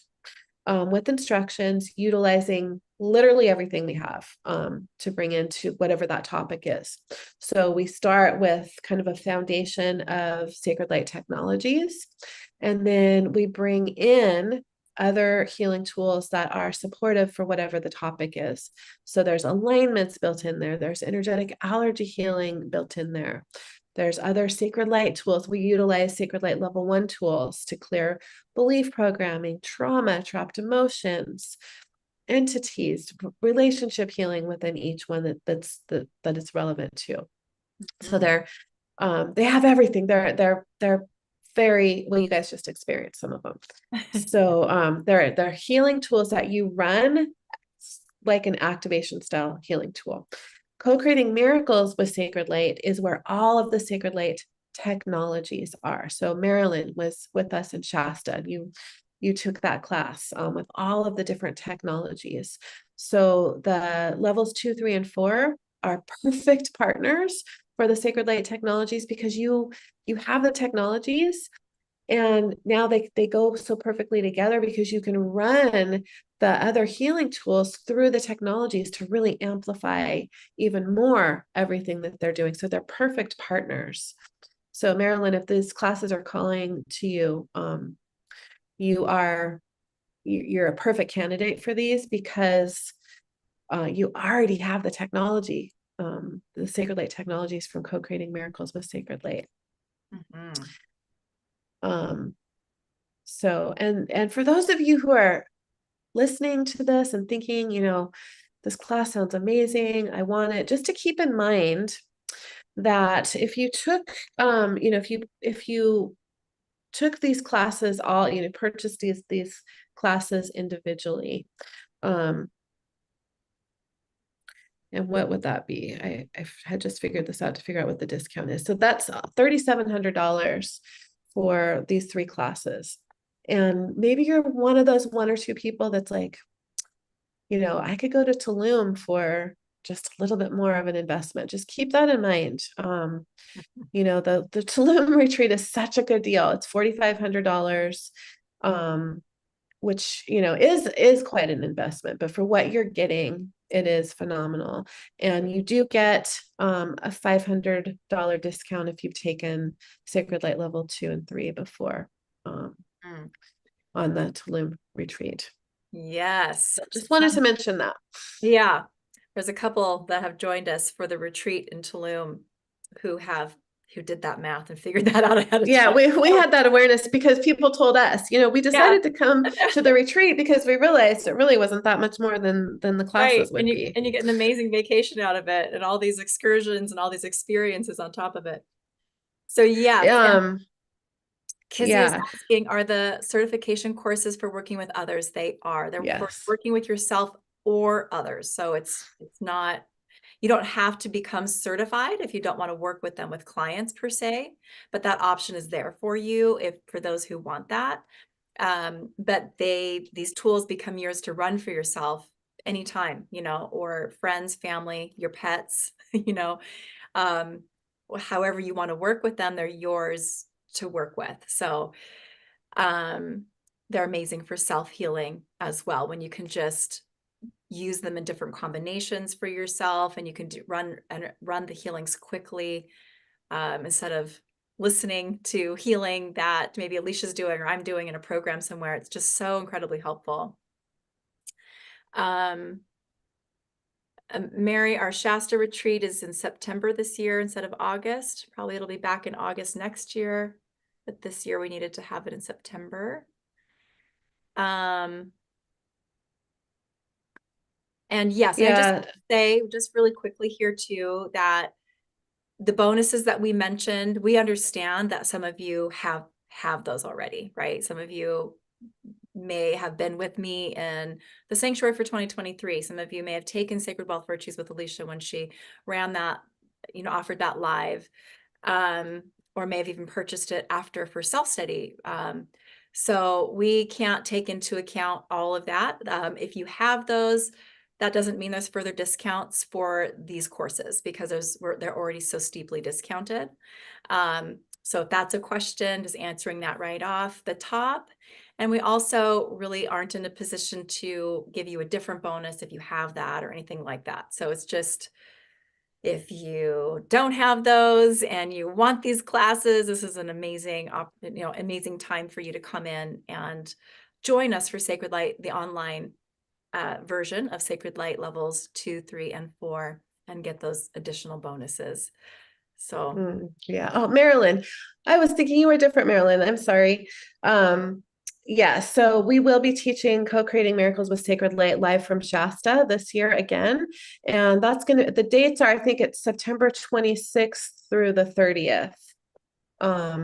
with instructions, utilizing literally everything we have to bring into whatever that topic is. So we start with kind of a foundation of sacred light technologies, and then we bring in other healing tools that are supportive for whatever the topic is. So there's alignments built in there. There's energetic allergy healing built in there. There's other sacred light tools. We utilize sacred light level 1 tools to clear belief programming, trauma, trapped emotions, entities, relationship healing within each one that it's relevant to. So they have everything. They're very well. You guys just experienced some of them. So they're healing tools that you run like an activation style healing tool. Co-creating miracles with sacred light is where all of the sacred light technologies are. So Marilyn was with us in Shasta. You took that class with all of the different technologies. So the levels 2, 3, and 4 are perfect partners for the sacred light technologies, because you have the technologies, and now they go so perfectly together, because you can run the other healing tools through the technologies to really amplify even more everything that they're doing. So they're perfect partners. So Marilyn, if these classes are calling to you, you're a perfect candidate for these, because you already have the technology, the sacred light technologies from Co-Creating Miracles with Sacred Light. So, and for those of you who are listening to this and thinking, this class sounds amazing, I want it, just to keep in mind that if you took, if you took these classes all, purchased these classes individually, and what would that be? I had just figured this out to figure out what the discount is. So that's $3,700 for these 3 classes. And maybe you're one of those 1 or 2 people that's like, I could go to Tulum for just a little bit more of an investment. Just keep that in mind. The Tulum retreat is such a good deal. It's $4,500, which, is quite an investment, but for what you're getting, it is phenomenal. And you do get a $500 discount if you've taken Sacred Light level 2 and 3 before on the Tulum retreat. Yes. Just wanted to mention that. Yeah. There's a couple that have joined us for the retreat in Tulum who did that math and figured that out ahead of time. We had that awareness because people told us, we decided to come to the retreat because we realized it really wasn't that much more than the classes would be. And you get an amazing vacation out of it, and all these excursions and all these experiences on top of it. So Kizzy is asking, are the certification courses for working with others? They are. They're for working with yourself or others. So it's not, you don't have to become certified if you don't want to work with them with clients per se, but that option is there for you for those who want that. But these tools become yours to run for yourself anytime, or friends, family, your pets, however you want to work with them, they're yours to work with. So they're amazing for self-healing as well, when you can just use them in different combinations for yourself, and you can run the healings quickly instead of listening to healing that maybe Alicia's doing or I'm doing in a program somewhere. It's just so incredibly helpful. Mary, our Shasta retreat is in September this year instead of August. Probably it'll be back in August next year, but this year we needed to have it in September. And yes, I just say just really quickly here too, that the bonuses that we mentioned, we understand that some of you have those already, right? Some of you may have been with me in the sanctuary for 2023. Some of you may have taken Sacred Wealth Virtues with Elysia when she ran that, offered that live, or may have even purchased it after for self-study. So we can't take into account all of that. If you have those, that doesn't mean there's further discounts for these courses, because they're already so steeply discounted. So if that's a question, just answering that right off the top. And we also really aren't in a position to give you a different bonus if you have that or anything like that. So it's just, if you don't have those and you want these classes, this is an amazing, amazing time for you to come in and join us for Sacred Light, the online version of Sacred Light levels 2, 3, and 4, and get those additional bonuses. So Yeah. Oh, Marilyn. I was thinking you were different, Marilyn. I'm sorry. Yeah, so we will be teaching Co-Creating Miracles with Sacred Light live from Shasta this year again. And the dates are, I think it's September 26th through the 30th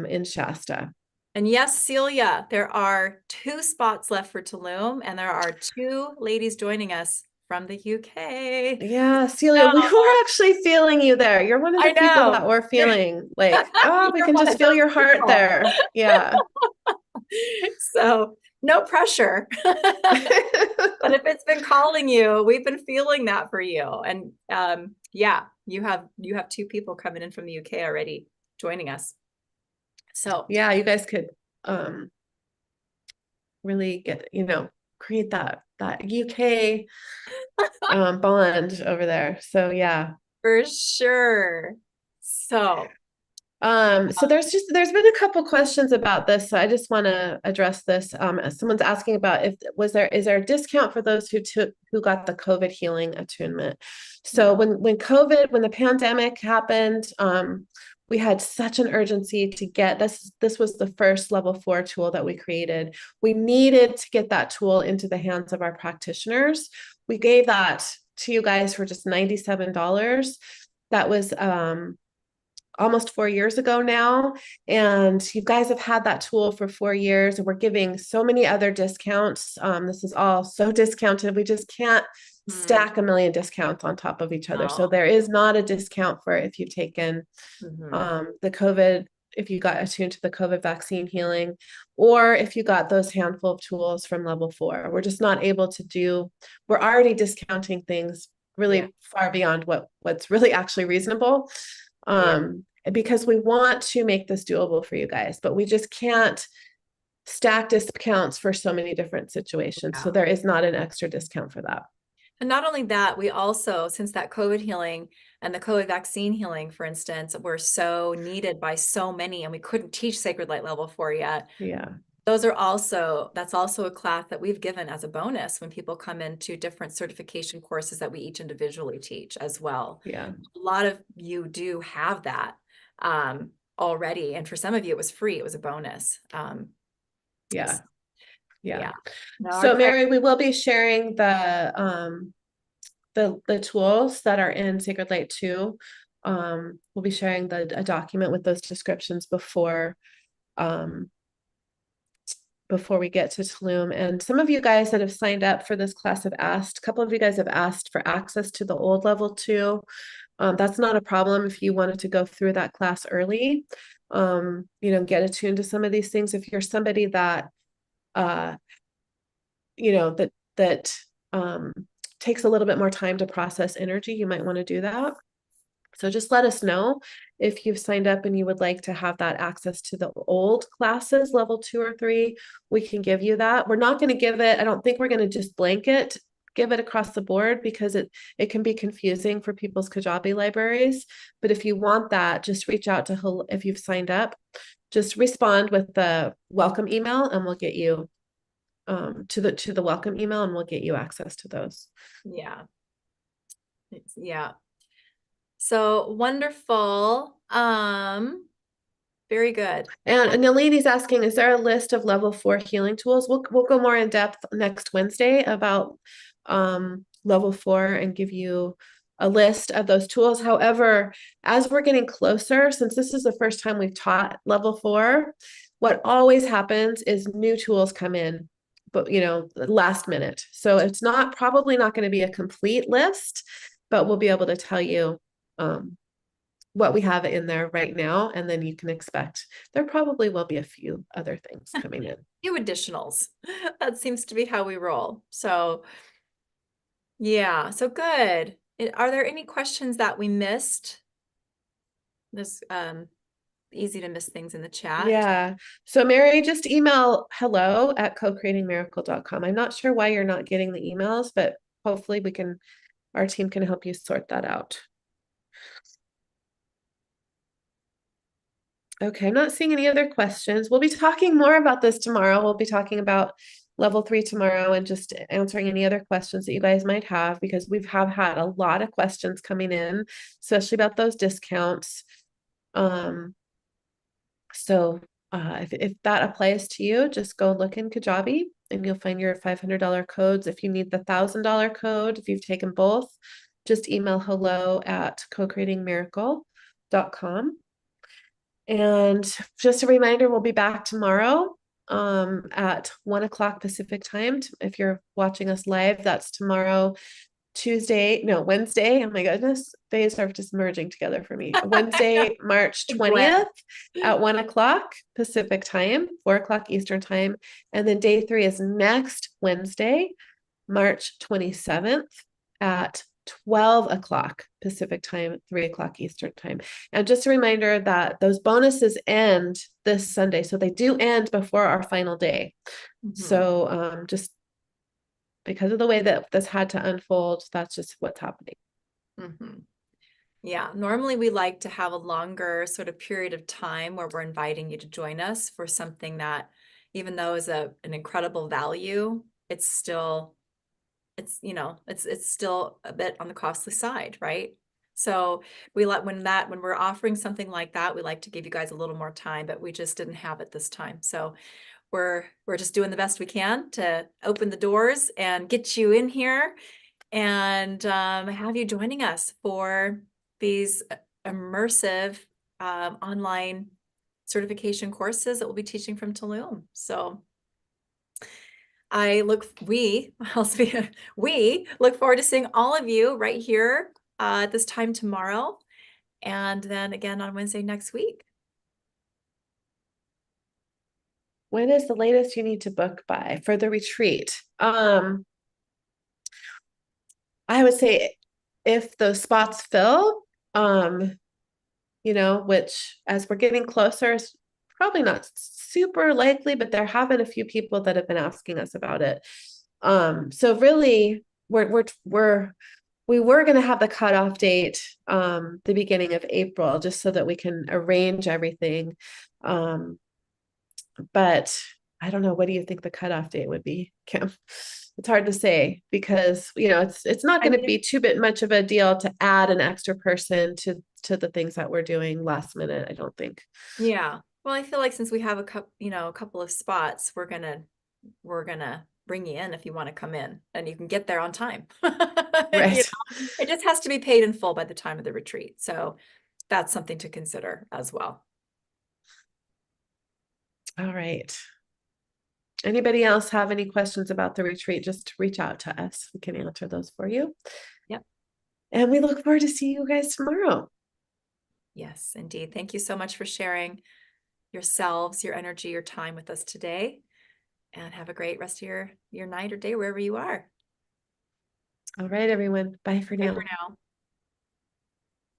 in Shasta. And yes, Celia, there are 2 spots left for Tulum, and there are 2 ladies joining us from the UK. Yeah, Celia, we So, were actually feeling you there. You're one of the I people know. that we're feeling like, oh, we You're can one just of feel those your heart people. there. Yeah. So no pressure. But if it's been calling you, we've been feeling that for you. And yeah, you have 2 people coming in from the UK already joining us. So Yeah, you guys could really get, create that UK bond over there. So yeah. for sure. So So there's been a couple questions about this. So I just want to address this. Someone's asking about is there a discount for those who got the COVID healing attunement? So when the pandemic happened, we had such an urgency to get this. This was the first level 4 tool that we created. We needed to get that tool into the hands of our practitioners. We gave that to you guys for just $97. That was almost 4 years ago now. And you guys have had that tool for 4 years, and we're giving so many other discounts. This is all so discounted. We just can't stack a million discounts on top of each other. So there is not a discount for if you've taken the COVID, if you got attuned to the COVID vaccine healing, or if you got those handful of tools from level 4. We're just not able to we're already discounting things really far beyond what's really actually reasonable. Because we want to make this doable for you guys, but we just can't stack discounts for so many different situations. So there is not an extra discount for that. And not only that, we also, since that COVID healing and the COVID vaccine healing, for instance, were so needed by so many, and we couldn't teach Sacred Light Level 4 yet. Yeah. That's also a class that we've given as a bonus when people come into different certification courses that we each individually teach as well. Yeah. A lot of you do have that already. And for some of you, it was free. It was a bonus. Yeah. No, So Mary, we will be sharing the tools that are in Sacred Light 2. We'll be sharing a document with those descriptions before we get to Tulum. And some of you guys that have signed up for this class have asked, a couple of you guys have asked for access to the old level 2. That's not a problem if you wanted to go through that class early, get attuned to some of these things. If you're somebody that, that takes a little bit more time to process energy, you might want to do that. So just let us know if you've signed up and you would like to have that access to the old classes, level 2 or 3, we can give you that. We're not going to give it, I don't think we're going to just blanket give it across the board, because it can be confusing for people's Kajabi libraries. But if you want that, just reach out to, if you've signed up, just respond with the welcome email, and we'll get you to the welcome email, and we'll get you access to those. Yeah. So wonderful. Very good. And the lady's asking, is there a list of level 4 healing tools? We'll go more in depth next Wednesday about level 4 and give you a list of those tools. However, as we're getting closer, since this is the first time we've taught level 4, what always happens is new tools come in, but last minute. So it's probably not going to be a complete list, but we'll be able to tell you what we have in there right now, and then you can expect there probably will be a few other things coming in. Few additionals. That seems to be how we roll. So yeah, so good. Are there any questions that we missed? easy to miss things in the chat. Yeah. So Mary, just email hello@cocreatingmiracle.com. I'm not sure why you're not getting the emails, but hopefully our team can help you sort that out. Okay, I'm not seeing any other questions. We'll be talking more about this tomorrow. We'll be talking about level 3 tomorrow and just answering any other questions that you guys might have, because we've had a lot of questions coming in, especially about those discounts. So if that applies to you, just go look in Kajabi and you'll find your $500 codes. If you need the $1,000 code, if you've taken both, just email hello@cocreatingmiracle.com. And just a reminder, we'll be back tomorrow at 1 o'clock Pacific time. If you're watching us live, that's tomorrow, Wednesday. Oh my goodness, days are just merging together for me. Wednesday, March 20th at 1 o'clock Pacific time, 4 o'clock Eastern time. And then day 3 is next Wednesday, March 27th at 12 o'clock Pacific time, 3 o'clock Eastern time. And just a reminder that those bonuses end this Sunday. So they do end before our final day. So just because of the way that this had to unfold, that's just what's happening. Yeah, normally we like to have a longer sort of period of time where we're inviting you to join us for something that, even though is an incredible value, it's still a bit on the costly side, right? So when we're offering something like that, we like to give you guys a little more time, but we just didn't have it this time. So we're just doing the best we can to open the doors and get you in here and have you joining us for these immersive online certification courses that we'll be teaching from Tulum. So we look forward to seeing all of you right here at this time tomorrow, and then again on Wednesday next week. When is the latest you need to book by for the retreat? I would say if those spots fill, which as we're getting closer is probably not super likely, but there have been a few people that have been asking us about it. So really we were going to have the cutoff date the beginning of April, just so that we can arrange everything. But I don't know, what do you think the cutoff date would be, Kim? It's hard to say, because it's not going to be too much of a deal to add an extra person to the things that we're doing last minute, I don't think. Yeah. Well, I feel like since we have a couple of spots, we're gonna bring you in if you want to come in, and you can get there on time. Right. It just has to be paid in full by the time of the retreat. So that's something to consider as well. All right. Anybody else have any questions about the retreat? Just reach out to us. We can answer those for you. Yep. And we look forward to seeing you guys tomorrow. Yes, indeed. Thank you so much for sharing yourselves, your energy, your time with us today. And have a great rest of your night or day, wherever you are. All right, everyone. Bye for now. Bye for now.